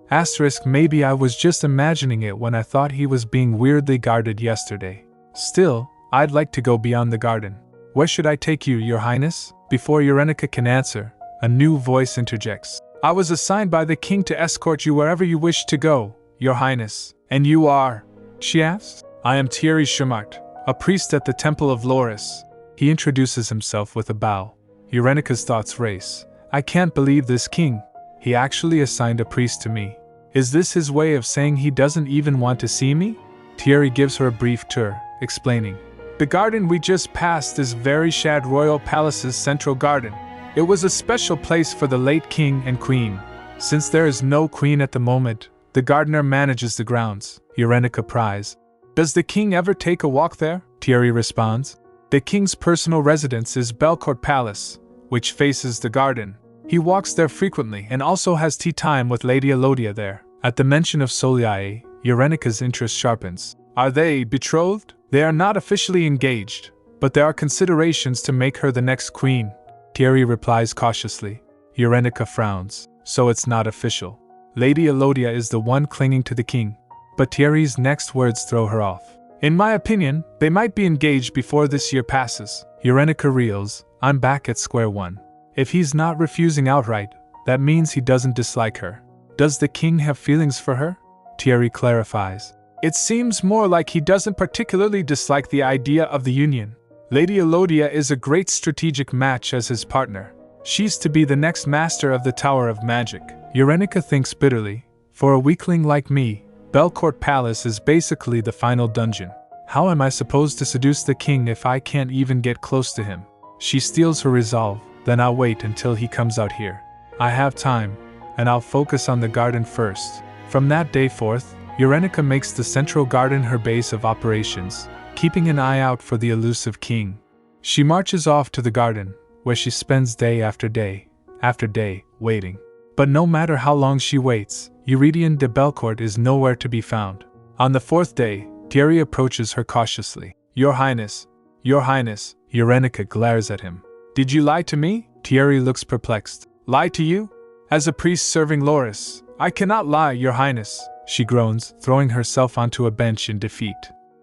Maybe I was just imagining it when I thought he was being weirdly guarded yesterday. Still, I'd like to go beyond the garden. Where should I take you, Your Highness? Before Eurenica can answer, a new voice interjects. I was assigned by the king to escort you wherever you wish to go, Your Highness. And you are? She asks. I am Thierry Schumart, a priest at the Temple of Loris. He introduces himself with a bow. Eurenica's thoughts race. I can't believe this king. He actually assigned a priest to me. Is this his way of saying he doesn't even want to see me? Thierry gives her a brief tour, explaining. The garden we just passed is Veryshad Royal Palace's central garden. It was a special place for the late king and queen. Since there is no queen at the moment, the gardener manages the grounds, Eurenica pries. Does the king ever take a walk there? Thierry responds. The king's personal residence is Belcourt Palace, which faces the garden. He walks there frequently and also has tea time with Lady Elodia there. At the mention of Soliae, Eurenica's interest sharpens. Are they betrothed? They are not officially engaged, but there are considerations to make her the next queen. Thierry replies cautiously. Eurenica frowns. So it's not official. Lady Elodia is the one clinging to the king. But Thierry's next words throw her off. In my opinion, they might be engaged before this year passes. Eurenica reels, I'm back at square one. If he's not refusing outright, that means he doesn't dislike her. Does the king have feelings for her? Thierry clarifies. It seems more like he doesn't particularly dislike the idea of the union. Lady Elodia is a great strategic match as his partner. She's to be the next master of the Tower of Magic. Eurenica thinks bitterly. For a weakling like me, Belcourt Palace is basically the final dungeon. How am I supposed to seduce the king if I can't even get close to him? She steals her resolve. Then I'll wait until he comes out here. I have time, and I'll focus on the garden first. From that day forth, Eurenica makes the central garden her base of operations, keeping an eye out for the elusive king. She marches off to the garden, where she spends day after day, waiting. But no matter how long she waits, Eurydion de Belcourt is nowhere to be found. On the fourth day, Thierry approaches her cautiously. Your Highness, Eurenica glares at him. Did you lie to me? Thierry looks perplexed. Lie to you? As a priest serving Loris, I cannot lie, Your Highness, she groans, throwing herself onto a bench in defeat.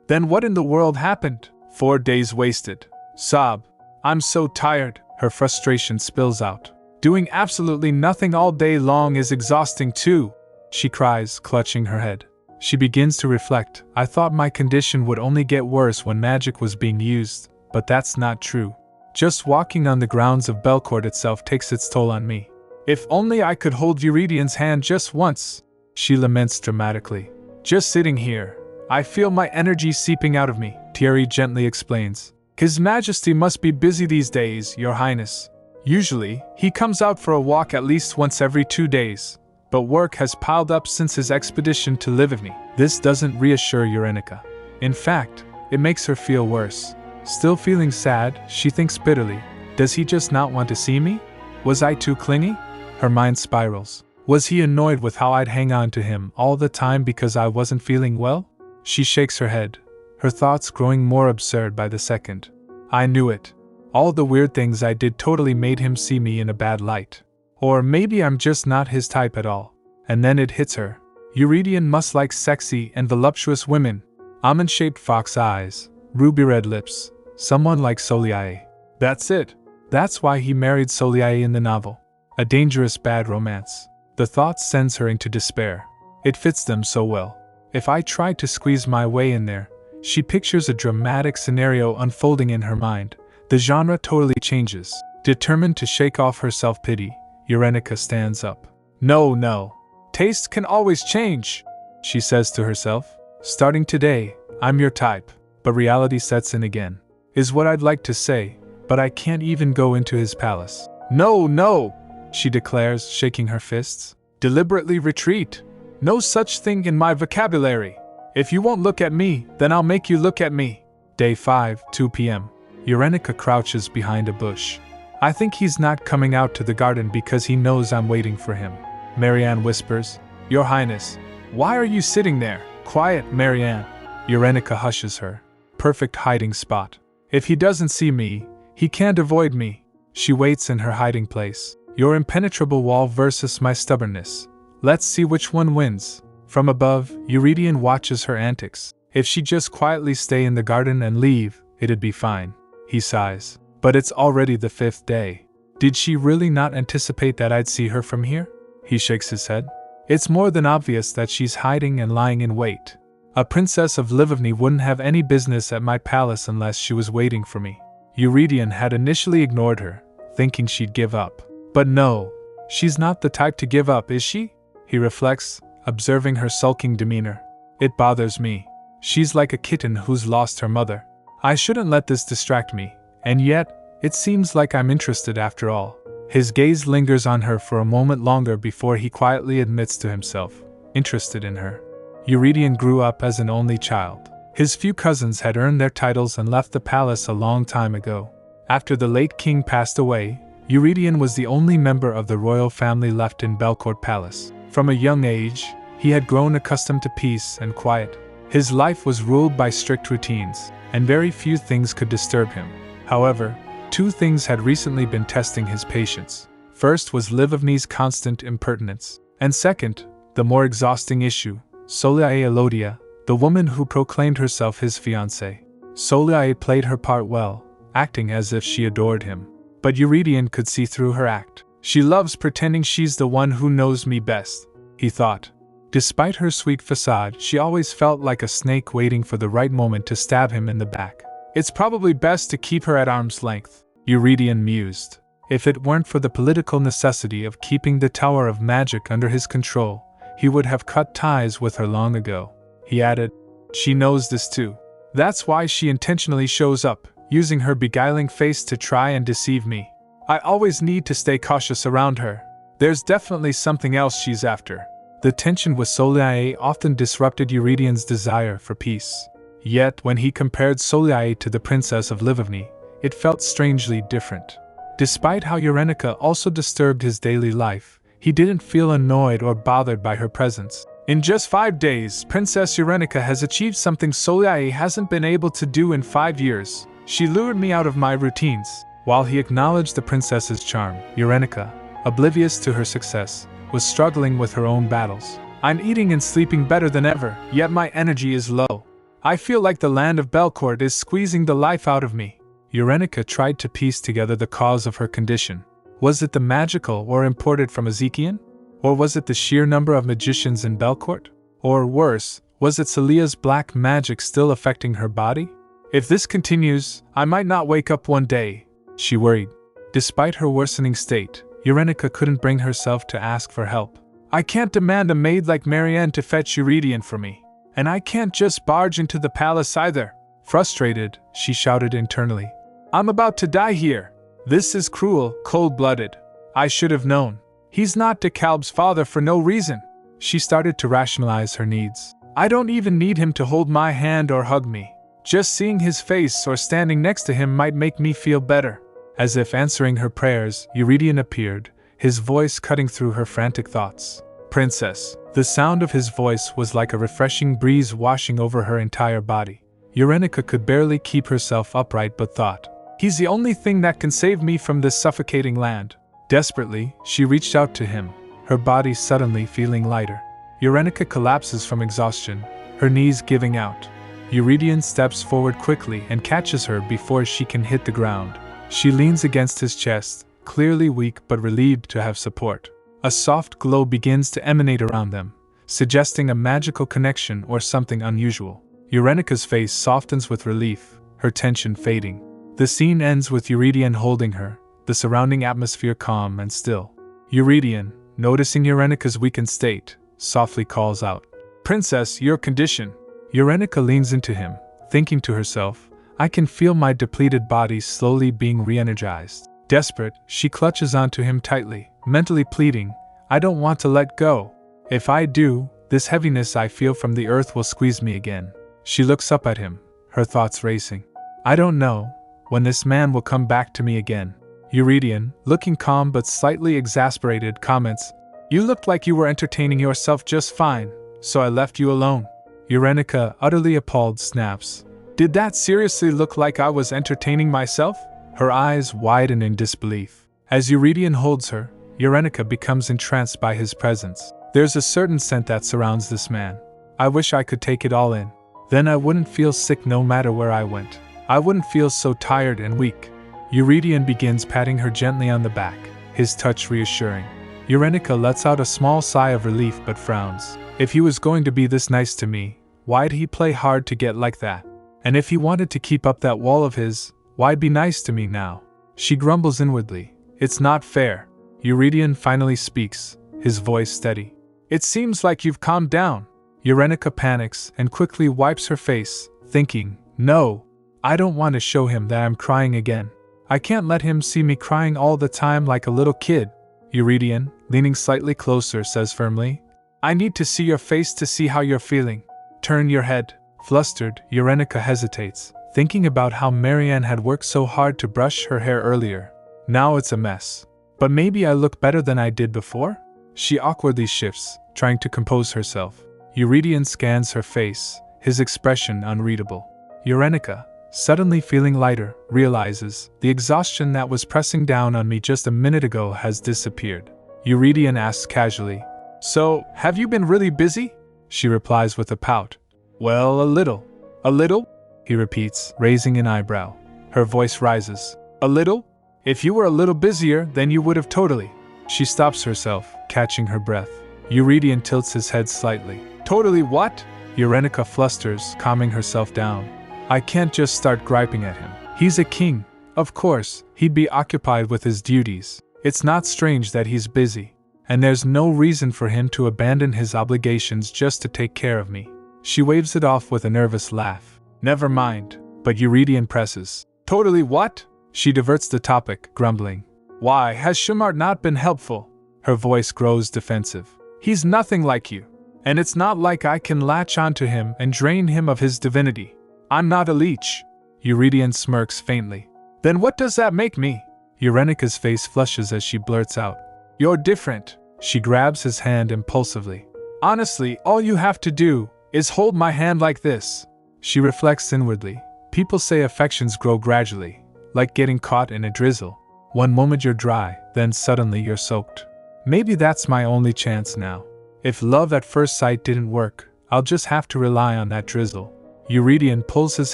Then what in the world happened? 4 days wasted. Sob. I'm so tired. Her frustration spills out. Doing absolutely nothing all day long is exhausting too, she cries, clutching her head. She begins to reflect. I thought my condition would only get worse when magic was being used, but that's not true. Just walking on the grounds of Belcourt itself takes its toll on me. If only I could hold Euridion's hand just once, she laments dramatically. Just sitting here, I feel my energy seeping out of me, Thierry gently explains. His Majesty must be busy these days, Your Highness. Usually, he comes out for a walk at least once every 2 days, but work has piled up since his expedition to Livigny. This doesn't reassure Eurenica. In fact, it makes her feel worse. Still feeling sad, she thinks bitterly. Does he just not want to see me? Was I too clingy? Her mind spirals. Was he annoyed with how I'd hang on to him all the time because I wasn't feeling well? She shakes her head, her thoughts growing more absurd by the second. I knew it. All the weird things I did totally made him see me in a bad light. Or maybe I'm just not his type at all. And then it hits her. Eurydion must like sexy and voluptuous women. Almond-shaped fox eyes, ruby-red lips. Someone like Soliae. That's it. That's why he married Soliae in the novel. A dangerous bad romance. The thought sends her into despair. It fits them so well. If I tried to squeeze my way in there, she pictures a dramatic scenario unfolding in her mind. The genre totally changes. Determined to shake off her self-pity, Eurenica stands up. No. Taste can always change, she says to herself. Starting today, I'm your type. But reality sets in again. Is what I'd like to say, but I can't even go into his palace. No, she declares, shaking her fists. Deliberately retreat. No such thing in my vocabulary. If you won't look at me, then I'll make you look at me. Day 5, 2 p.m. Eurenica crouches behind a bush. I think he's not coming out to the garden because he knows I'm waiting for him. Marianne whispers, Your Highness, why are you sitting there? Quiet, Marianne. Eurenica hushes her. Perfect hiding spot. If he doesn't see me, he can't avoid me. She waits in her hiding place. Your impenetrable wall versus my stubbornness. Let's see which one wins. From above, Eurydion watches her antics. If she'd just quietly stay in the garden and leave, it'd be fine. He sighs. But it's already the 5th day. Did she really not anticipate that I'd see her from here? He shakes his head. It's more than obvious that she's hiding and lying in wait. A princess of Livigny wouldn't have any business at my palace unless she was waiting for me. Eurydion had initially ignored her, thinking she'd give up. But no, she's not the type to give up, is she? He reflects, observing her sulking demeanor. It bothers me. She's like a kitten who's lost her mother. I shouldn't let this distract me, and yet, it seems like I'm interested after all. His gaze lingers on her for a moment longer before he quietly admits to himself, interested in her. Eurydion grew up as an only child. His few cousins had earned their titles and left the palace a long time ago. After the late king passed away, Eurydion was the only member of the royal family left in Belcourt Palace. From a young age, he had grown accustomed to peace and quiet. His life was ruled by strict routines, and very few things could disturb him. However, 2 things had recently been testing his patience. First was Livigny's constant impertinence, and second, the more exhausting issue, Soliae Elodia, the woman who proclaimed herself his fiancée. Soliae played her part well, acting as if she adored him. But Eurydion could see through her act. She loves pretending she's the one who knows me best, he thought. Despite her sweet facade, she always felt like a snake waiting for the right moment to stab him in the back. It's probably best to keep her at arm's length, Eurydion mused. If it weren't for the political necessity of keeping the Tower of Magic under his control, he would have cut ties with her long ago. He added, she knows this too. That's why she intentionally shows up, using her beguiling face to try and deceive me. I always need to stay cautious around her. There's definitely something else she's after. The tension with Soliae often disrupted Eurydion's desire for peace. Yet, when he compared Soliae to the Princess of Livovny, it felt strangely different. Despite how Eurenica also disturbed his daily life, he didn't feel annoyed or bothered by her presence. In just 5 days, Princess Eurenica has achieved something Soliae hasn't been able to do in 5 years. She lured me out of my routines. While he acknowledged the princess's charm, Eurenica, oblivious to her success, was struggling with her own battles. I'm eating and sleeping better than ever, yet my energy is low. I feel like the land of Belcourt is squeezing the life out of me. Eurenica tried to piece together the cause of her condition. Was it the magical or imported from Ezekian? Or was it the sheer number of magicians in Belcourt? Or worse, was it Celia's black magic still affecting her body? If this continues, I might not wake up one day, she worried. Despite her worsening state, Eurenica couldn't bring herself to ask for help. I can't demand a maid like Marianne to fetch Eurydion for me. And I can't just barge into the palace either. Frustrated, she shouted internally. I'm about to die here. This is cruel, cold-blooded. I should have known. He's not DeKalb's father for no reason. She started to rationalize her needs. I don't even need him to hold my hand or hug me. Just seeing his face or standing next to him might make me feel better. As if answering her prayers, Eurydion appeared, his voice cutting through her frantic thoughts. Princess. The sound of his voice was like a refreshing breeze washing over her entire body. Eurenica could barely keep herself upright but thought, he's the only thing that can save me from this suffocating land. Desperately, she reached out to him, her body suddenly feeling lighter. Eurenica collapses from exhaustion, her knees giving out. Eurydion steps forward quickly and catches her before she can hit the ground. She leans against his chest, clearly weak but relieved to have support. A soft glow begins to emanate around them, suggesting a magical connection or something unusual. Eurenica's face softens with relief, her tension fading. The scene ends with Eurydion holding her, the surrounding atmosphere calm and still. Eurydion, noticing Eurenica's weakened state, softly calls out, Princess, your condition. Eurenica leans into him, thinking to herself, I can feel my depleted body slowly being re-energized. Desperate, she clutches onto him tightly, mentally pleading, I don't want to let go. If I do, this heaviness I feel from the earth will squeeze me again. She looks up at him, her thoughts racing. I don't know when this man will come back to me again. Eurydion, looking calm but slightly exasperated, comments, You looked like you were entertaining yourself just fine, so I left you alone. Eurenica, utterly appalled, snaps, Did that seriously look like I was entertaining myself? Her eyes widen in disbelief. As Eurydion holds her, Eurenica becomes entranced by his presence. There's a certain scent that surrounds this man. I wish I could take it all in. Then I wouldn't feel sick no matter where I went. I wouldn't feel so tired and weak. Eurydion begins patting her gently on the back, his touch reassuring. Eurenica lets out a small sigh of relief but frowns. If he was going to be this nice to me, why'd he play hard to get like that? And if he wanted to keep up that wall of his, why'd be nice to me now? She grumbles inwardly. It's not fair. Eurydion finally speaks, his voice steady. It seems like you've calmed down. Eurenica panics and quickly wipes her face, thinking, No, I don't want to show him that I'm crying again. I can't let him see me crying all the time like a little kid. Eurydion, leaning slightly closer, says firmly, I need to see your face to see how you're feeling. Turn your head. Flustered, Eurenica hesitates, thinking about how Marianne had worked so hard to brush her hair earlier. Now it's a mess. But maybe I look better than I did before? She awkwardly shifts, trying to compose herself. Eurydion scans her face, his expression unreadable. Eurenica, suddenly feeling lighter, realizes the exhaustion that was pressing down on me just a minute ago has disappeared. Eurydion asks casually, So, have you been really busy? She replies with a pout. Well, a little. A little? He repeats, raising an eyebrow. Her voice rises. A little? If you were a little busier, then you would have totally. She stops herself, catching her breath. Eurydion tilts his head slightly. Totally what? Eurenica flusters, calming herself down. I can't just start griping at him. He's a king. Of course, he'd be occupied with his duties. It's not strange that he's busy. And there's no reason for him to abandon his obligations just to take care of me. She waves it off with a nervous laugh. Never mind. But Eurydion presses. Totally what? She diverts the topic, grumbling. Why has Shumart not been helpful? Her voice grows defensive. He's nothing like you. And it's not like I can latch onto him and drain him of his divinity. I'm not a leech. Eurydion smirks faintly. Then what does that make me? Eurenica's face flushes as she blurts out. You're different. She grabs his hand impulsively. Honestly, all you have to do is hold my hand like this. She reflects inwardly. People say affections grow gradually, like getting caught in a drizzle. One moment you're dry, then suddenly you're soaked. Maybe that's my only chance now. If love at first sight didn't work, I'll just have to rely on that drizzle. Eurydion pulls his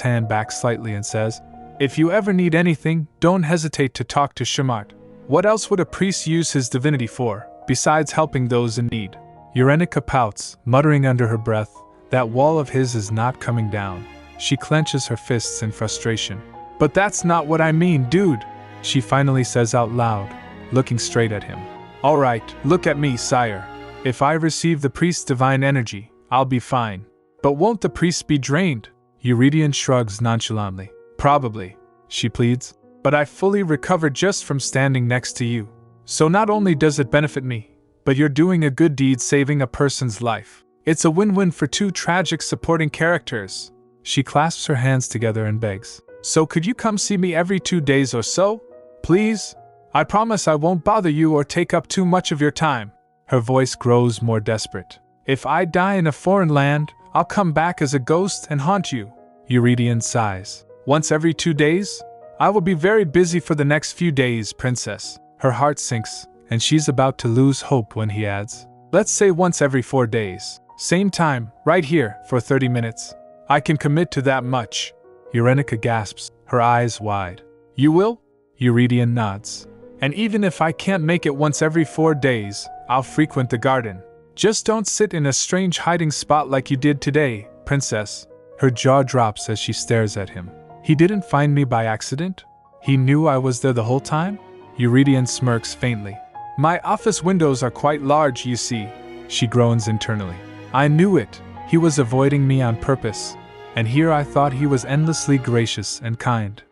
hand back slightly and says, If you ever need anything, don't hesitate to talk to Shumart. What else would a priest use his divinity for, besides helping those in need? Eurenica pouts, muttering under her breath, that wall of his is not coming down. She clenches her fists in frustration. But that's not what I mean, dude, she finally says out loud, looking straight at him. Alright, look at me, sire. If I receive the priest's divine energy, I'll be fine. But won't the priest be drained? Eurydion shrugs nonchalantly. Probably, she pleads. But I fully recovered just from standing next to you. So not only does it benefit me, but you're doing a good deed saving a person's life. It's a win-win for two tragic supporting characters. She clasps her hands together and begs. So could you come see me every 2 days or so? Please? I promise I won't bother you or take up too much of your time. Her voice grows more desperate. If I die in a foreign land, I'll come back as a ghost and haunt you. Eurydion sighs. Once every 2 days? I will be very busy for the next few days, princess. Her heart sinks, and she's about to lose hope when he adds. Let's say once every 4 days. Same time, right here, for 30 minutes. I can commit to that much. Eurenica gasps, her eyes wide. You will? Eurydion nods. And even if I can't make it once every 4 days, I'll frequent the garden. Just don't sit in a strange hiding spot like you did today, princess. Her jaw drops as she stares at him. He didn't find me by accident? He knew I was there the whole time? Eurydion smirks faintly. My office windows are quite large, you see. She groans internally. I knew it. He was avoiding me on purpose. And here I thought he was endlessly gracious and kind.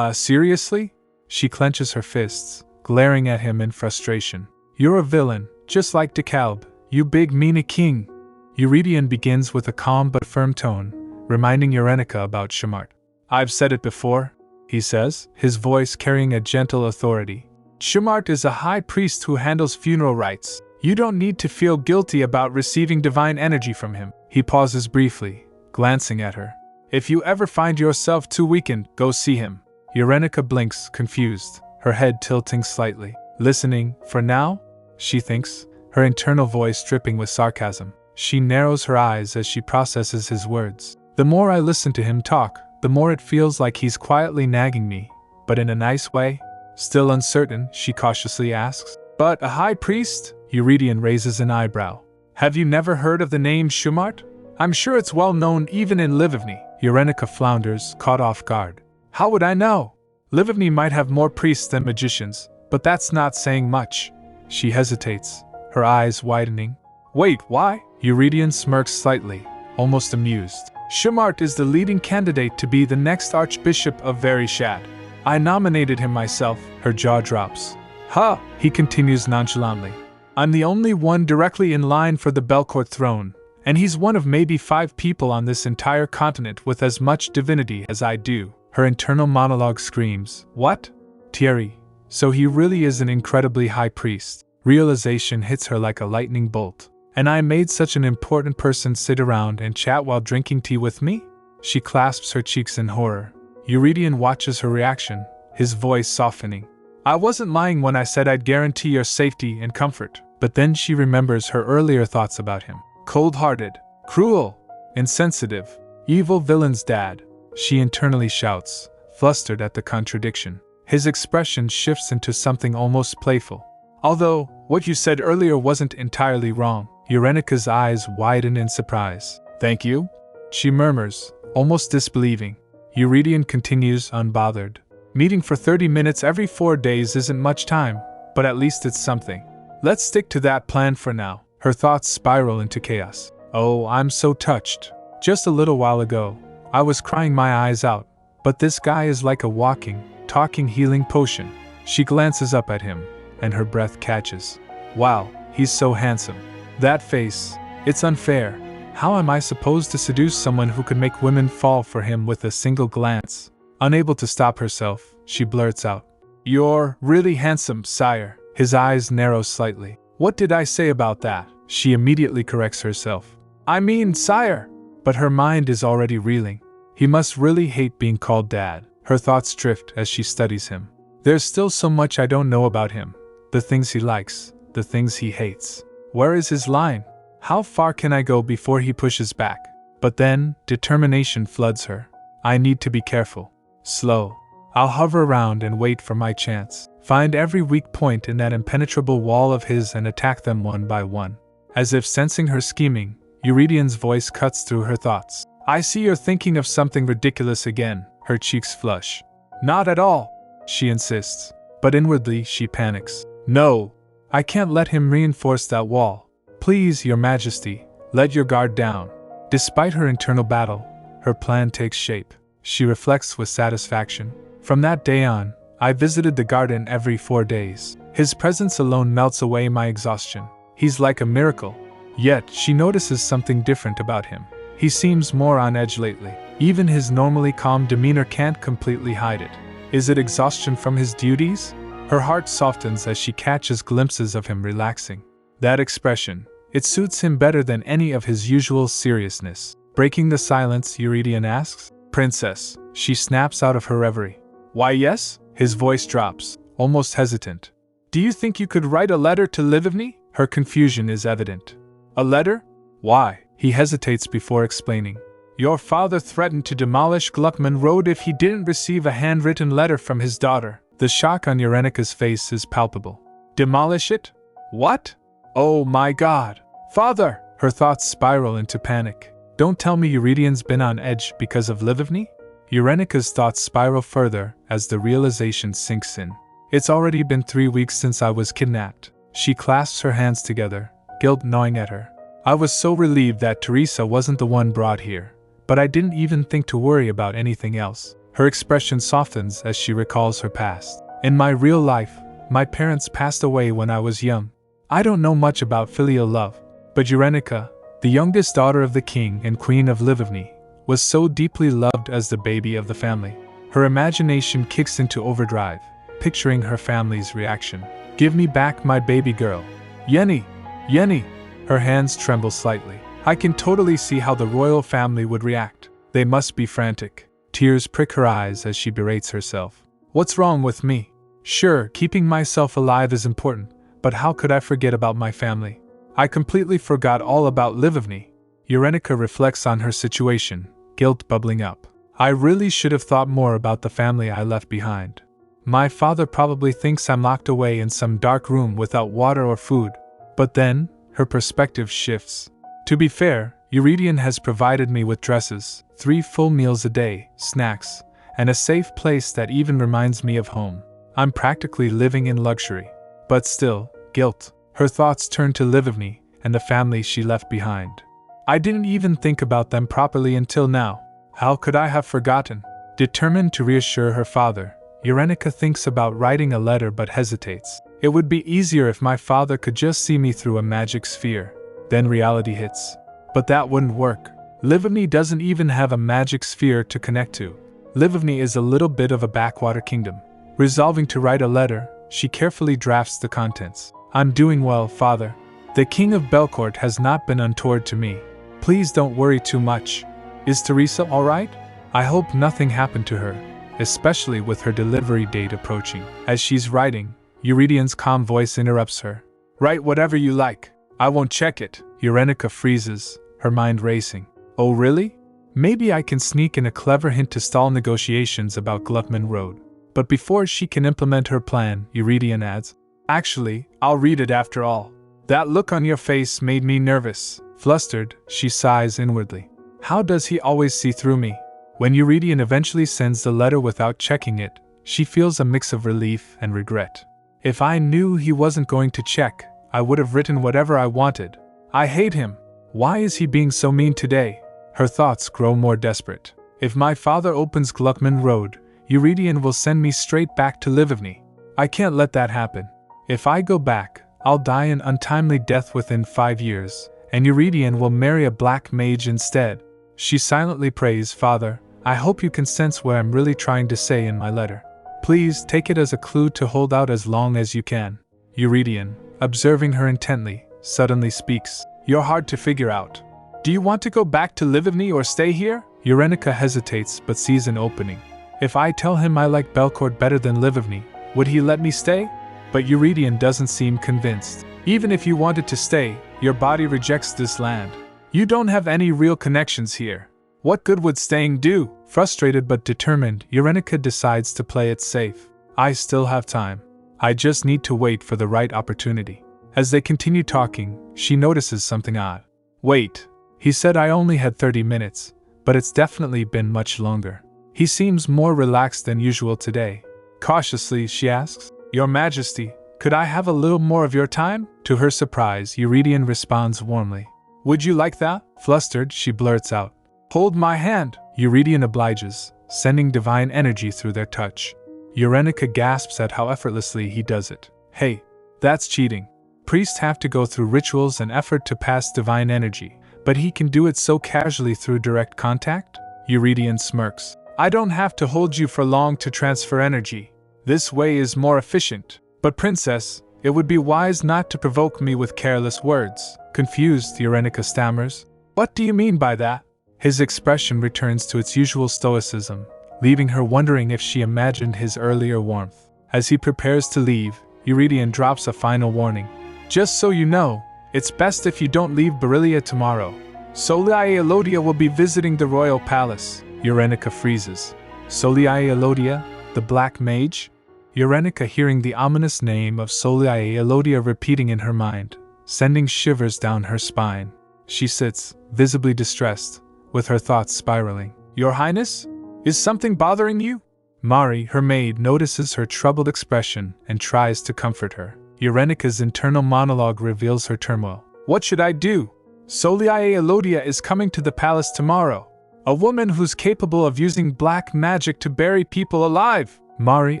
Seriously? She clenches her fists, glaring at him in frustration. You're a villain, just like DeKalb, you big meanie king. Eurydion begins with a calm but firm tone, reminding Eurenica about Shumart. I've said it before, he says, his voice carrying a gentle authority. Shumart is a high priest who handles funeral rites. You don't need to feel guilty about receiving divine energy from him. He pauses briefly, glancing at her. If you ever find yourself too weakened, go see him. Eurenica blinks, confused, her head tilting slightly. Listening, for now? She thinks, her internal voice dripping with sarcasm. She narrows her eyes as she processes his words. The more I listen to him talk, the more it feels like he's quietly nagging me, but in a nice way. Still uncertain, she cautiously asks. But a high priest? Eurydion raises an eyebrow. Have you never heard of the name Shumart? I'm sure it's well known even in Livivny. Eurenica flounders, caught off guard. How would I know? Livivny might have more priests than magicians, but that's not saying much. She hesitates, her eyes widening. Wait, why? Eurydion smirks slightly, almost amused. Shumart is the leading candidate to be the next Archbishop of Verishat. I nominated him myself. Her jaw drops. Ha! He continues nonchalantly. I'm the only one directly in line for the Belcourt throne, and he's one of maybe 5 people on this entire continent with as much divinity as I do. Her internal monologue screams, What? Thierry, so he really is an incredibly high priest. Realization hits her like a lightning bolt. And I made such an important person sit around and chat while drinking tea with me? She clasps her cheeks in horror. Eurydion watches her reaction, his voice softening. I wasn't lying when I said I'd guarantee your safety and comfort. But then she remembers her earlier thoughts about him. Cold-hearted, cruel, insensitive, evil villain's dad. She internally shouts, flustered at the contradiction. His expression shifts into something almost playful. Although, what you said earlier wasn't entirely wrong. Eurenika's eyes widen in surprise. Thank you? She murmurs, almost disbelieving. Eurydion continues unbothered. Meeting for 30 minutes every 4 days isn't much time, but at least it's something. Let's stick to that plan for now. Her thoughts spiral into chaos. Oh, I'm so touched. Just a little while ago, I was crying my eyes out, but this guy is like a walking, talking healing potion. She glances up at him, and her breath catches. Wow, he's so handsome. That face, it's unfair. How am I supposed to seduce someone who could make women fall for him with a single glance? Unable to stop herself, she blurts out. You're really handsome, sire. His eyes narrow slightly. What did I say about that? She immediately corrects herself. I mean, sire! But her mind is already reeling. He must really hate being called dad. Her thoughts drift as she studies him. There's still so much I don't know about him. The things he likes, the things he hates. Where is his line? How far can I go before he pushes back? But then, determination floods her. I need to be careful. Slow. I'll hover around and wait for my chance. Find every weak point in that impenetrable wall of his and attack them one by one. As if sensing her scheming, Eurydion's voice cuts through her thoughts. I see you're thinking of something ridiculous again. Her cheeks flush. Not at all, she insists. But inwardly she panics. No, I can't let him reinforce that wall. Please, your majesty, let your guard down. Despite her internal battle, her plan takes shape. She reflects with satisfaction. From that day on, I visited the garden every 4 days. His presence alone melts away my exhaustion. He's like a miracle. Yet, she notices something different about him. He seems more on edge lately. Even his normally calm demeanor can't completely hide it. Is it exhaustion from his duties? Her heart softens as she catches glimpses of him relaxing. That expression, it suits him better than any of his usual seriousness. Breaking the silence, Eurydion asks, Princess. She snaps out of her reverie. Why yes? His voice drops, almost hesitant. Do you think you could write a letter to Livivny? Her confusion is evident. A letter? Why? He hesitates before explaining. Your father threatened to demolish Gluckman Road if he didn't receive a handwritten letter from his daughter. The shock on Eurenika's face is palpable. Demolish it? What? Oh my God! Father! Her thoughts spiral into panic. Don't tell me Eurydion's been on edge because of Livivny? Eurenika's thoughts spiral further as the realization sinks in. It's already been 3 weeks since I was kidnapped. She clasps her hands together, guilt gnawing at her. I was so relieved that Teresa wasn't the one brought here, but I didn't even think to worry about anything else. Her expression softens as she recalls her past. In my real life, my parents passed away when I was young. I don't know much about filial love, but Eurenika, the youngest daughter of the king and queen of Livivny, was so deeply loved as the baby of the family. Her imagination kicks into overdrive, picturing her family's reaction. Give me back my baby girl. Yenny! Yenny! Her hands tremble slightly. I can totally see how the royal family would react. They must be frantic. Tears prick her eyes as she berates herself. What's wrong with me? Sure, keeping myself alive is important, but how could I forget about my family? I completely forgot all about Livivny. Eurenika reflects on her situation, guilt bubbling up. I really should have thought more about the family I left behind. My father probably thinks I'm locked away in some dark room without water or food. But then, her perspective shifts. To be fair, Eurydion has provided me with dresses, 3 full meals a day, snacks, and a safe place that even reminds me of home. I'm practically living in luxury. But still, guilt. Her thoughts turn to Livivny and the family she left behind. I didn't even think about them properly until now. How could I have forgotten? Determined to reassure her father, Eurenika thinks about writing a letter but hesitates. It would be easier if my father could just see me through a magic sphere. Then reality hits. But that wouldn't work. Livivny doesn't even have a magic sphere to connect to. Livivny is a little bit of a backwater kingdom. Resolving to write a letter, she carefully drafts the contents. I'm doing well, father. The king of Belcourt has not been untoward to me. Please don't worry too much. Is Teresa alright? I hope nothing happened to her, especially with her delivery date approaching. As she's writing, Eurydion's calm voice interrupts her. Write whatever you like. I won't check it. Eurenika freezes, her mind racing. Oh really? Maybe I can sneak in a clever hint to stall negotiations about Gluckman Road. But before she can implement her plan, Eurydion adds, "Actually, I'll read it after all." That look on your face made me nervous. Flustered, she sighs inwardly. How does he always see through me? When Eurydion eventually sends the letter without checking it, she feels a mix of relief and regret. If I knew he wasn't going to check, I would have written whatever I wanted. I hate him. Why is he being so mean today? Her thoughts grow more desperate. If my father opens Gluckman Road, Eurydion will send me straight back to Livivny. I can't let that happen. If I go back, I'll die an untimely death within 5 years, and Eurydion will marry a black mage instead. She silently prays, "Father, I hope you can sense what I'm really trying to say in my letter. Please take it as a clue to hold out as long as you can." Eurydion, observing her intently, suddenly speaks, "You're hard to figure out. Do you want to go back to Livivny or stay here?" Eurenica hesitates but sees an opening. If I tell him I like Belcourt better than Livivny, would he let me stay? But Eurydion doesn't seem convinced. Even if you wanted to stay, your body rejects this land. You don't have any real connections here. What good would staying do? Frustrated but determined, Eurenica decides to play it safe. I still have time. I just need to wait for the right opportunity. As they continue talking, she notices something odd. Wait, he said I only had 30 minutes, but it's definitely been much longer. He seems more relaxed than usual today. Cautiously, she asks, "Your Majesty, could I have a little more of your time?" To her surprise, Eurydion responds warmly. "Would you like that?" Flustered, she blurts out, "Hold my hand." Eurydion obliges, sending divine energy through their touch. Eurenica gasps at how effortlessly he does it. Hey, that's cheating. Priests have to go through rituals and effort to pass divine energy, but he can do it so casually through direct contact? Eurydion smirks. I don't have to hold you for long to transfer energy. This way is more efficient. But Princess, it would be wise not to provoke me with careless words. Confused, Eurenica stammers. What do you mean by that? His expression returns to its usual stoicism, leaving her wondering if she imagined his earlier warmth. As he prepares to leave, Eurydion drops a final warning. Just so you know, it's best if you don't leave Beryllia tomorrow. Soliae Elodia will be visiting the royal palace. Eurenica freezes. Soliae Elodia, the black mage? Eurenica hearing the ominous name of Soliae Elodia repeating in her mind, sending shivers down her spine. She sits, visibly distressed, with her thoughts spiraling. Your Highness? Is something bothering you? Mari, her maid, notices her troubled expression and tries to comfort her. Eurenica's internal monologue reveals her turmoil. What should I do? Soliae Elodia is coming to the palace tomorrow. A woman who's capable of using black magic to bury people alive. Mari,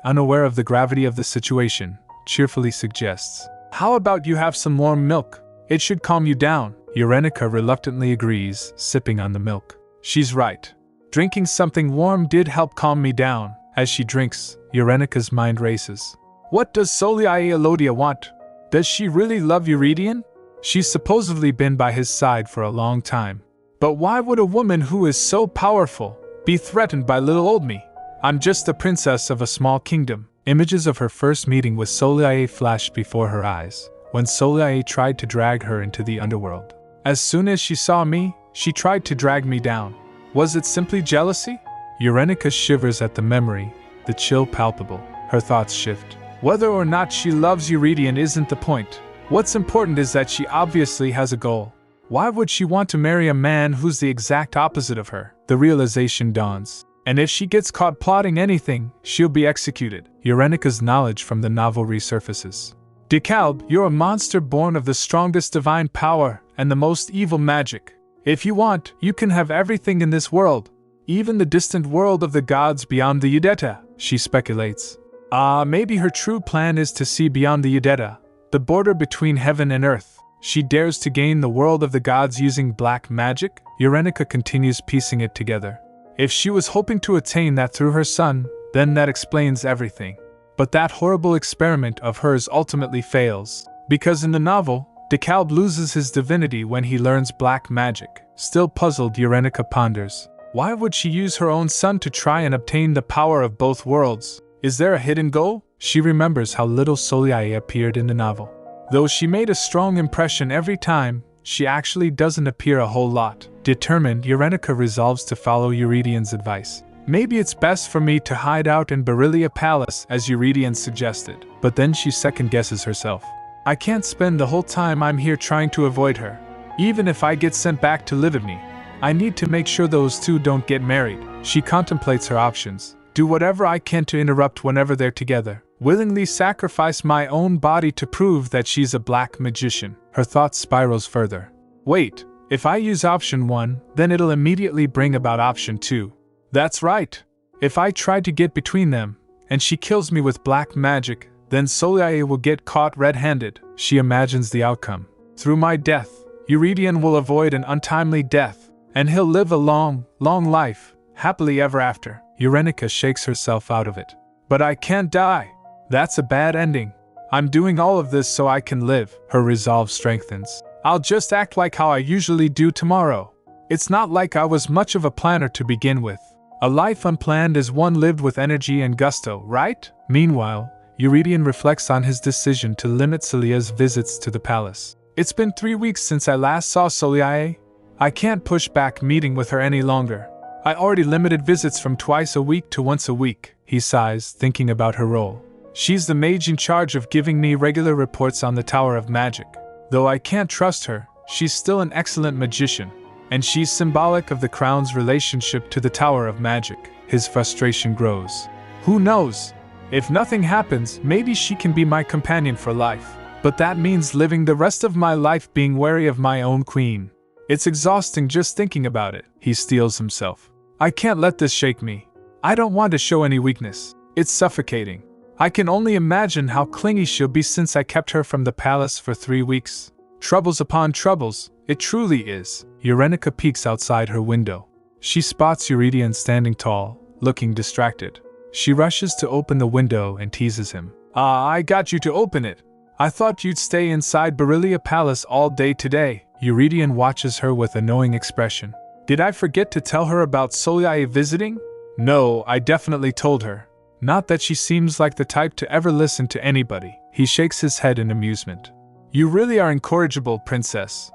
unaware of the gravity of the situation, cheerfully suggests. How about you have some warm milk? It should calm you down. Eurenica reluctantly agrees, sipping on the milk. She's right. Drinking something warm did help calm me down. As she drinks, Eurenica's mind races. What does Soliae Elodia want? Does she really love Eurydion? She's supposedly been by his side for a long time. But why would a woman who is so powerful be threatened by little old me? I'm just the princess of a small kingdom. Images of her first meeting with Soliae flashed before her eyes, when Soliae tried to drag her into the underworld. As soon as she saw me, she tried to drag me down. Was it simply jealousy? Eurenica shivers at the memory, the chill palpable. Her thoughts shift. Whether or not she loves Eurydion isn't the point. What's important is that she obviously has a goal. Why would she want to marry a man who's the exact opposite of her? The realization dawns. And if she gets caught plotting anything, she'll be executed. Eurenica's knowledge from the novel resurfaces. DeKalb, you're a monster born of the strongest divine power and the most evil magic. If you want, you can have everything in this world. Even the distant world of the gods beyond the Udeta, she speculates. Maybe her true plan is to see beyond the Udeta, the border between heaven and earth. She dares to gain the world of the gods using black magic? Eurenica continues piecing it together. If she was hoping to attain that through her son, then that explains everything. But that horrible experiment of hers ultimately fails, because in the novel, DeKalb loses his divinity when he learns black magic. Still puzzled, Eurenica ponders. Why would she use her own son to try and obtain the power of both worlds? Is there a hidden goal? She remembers how little Soliae appeared in the novel. Though she made a strong impression every time, she actually doesn't appear a whole lot. Determined, Eurenica resolves to follow Eurydion's advice. Maybe it's best for me to hide out in Berylia Palace as Eurydion suggested. But then she second-guesses herself. I can't spend the whole time I'm here trying to avoid her. Even if I get sent back to Livigny, I need to make sure those two don't get married. She contemplates her options. Do whatever I can to interrupt whenever they're together. Willingly sacrifice my own body to prove that she's a black magician. Her thought spirals further. Wait, if I use option 1, then it'll immediately bring about option 2. That's right. If I try to get between them, and she kills me with black magic, then Soliae will get caught red-handed. She imagines the outcome. Through my death, Eurydion will avoid an untimely death, and he'll live a long, long life, happily ever after. Eurenica shakes herself out of it. But I can't die. That's a bad ending. I'm doing all of this so I can live. Her resolve strengthens. I'll just act like how I usually do tomorrow. It's not like I was much of a planner to begin with. A life unplanned is one lived with energy and gusto, right? Meanwhile, Eurydion reflects on his decision to limit Celia's visits to the palace. It's been 3 weeks since I last saw Soliae. I can't push back meeting with her any longer. I already limited visits from twice a week to once a week, he sighs, thinking about her role. She's the mage in charge of giving me regular reports on the Tower of Magic. Though I can't trust her, she's still an excellent magician, and she's symbolic of the crown's relationship to the Tower of Magic. His frustration grows. Who knows? If nothing happens, maybe she can be my companion for life. But that means living the rest of my life being wary of my own queen. It's exhausting just thinking about it. He steels himself. I can't let this shake me. I don't want to show any weakness. It's suffocating. I can only imagine how clingy she'll be since I kept her from the palace for 3 weeks. Troubles upon troubles, it truly is. Eurenica peeks outside her window. She spots Eurydion standing tall, looking distracted. She rushes to open the window and teases him. I got you to open it. I thought you'd stay inside Berylia Palace all day today. Eurydion watches her with a knowing expression. Did I forget to tell her about Soliae visiting? No, I definitely told her. Not that she seems like the type to ever listen to anybody. He shakes his head in amusement. You really are incorrigible, princess.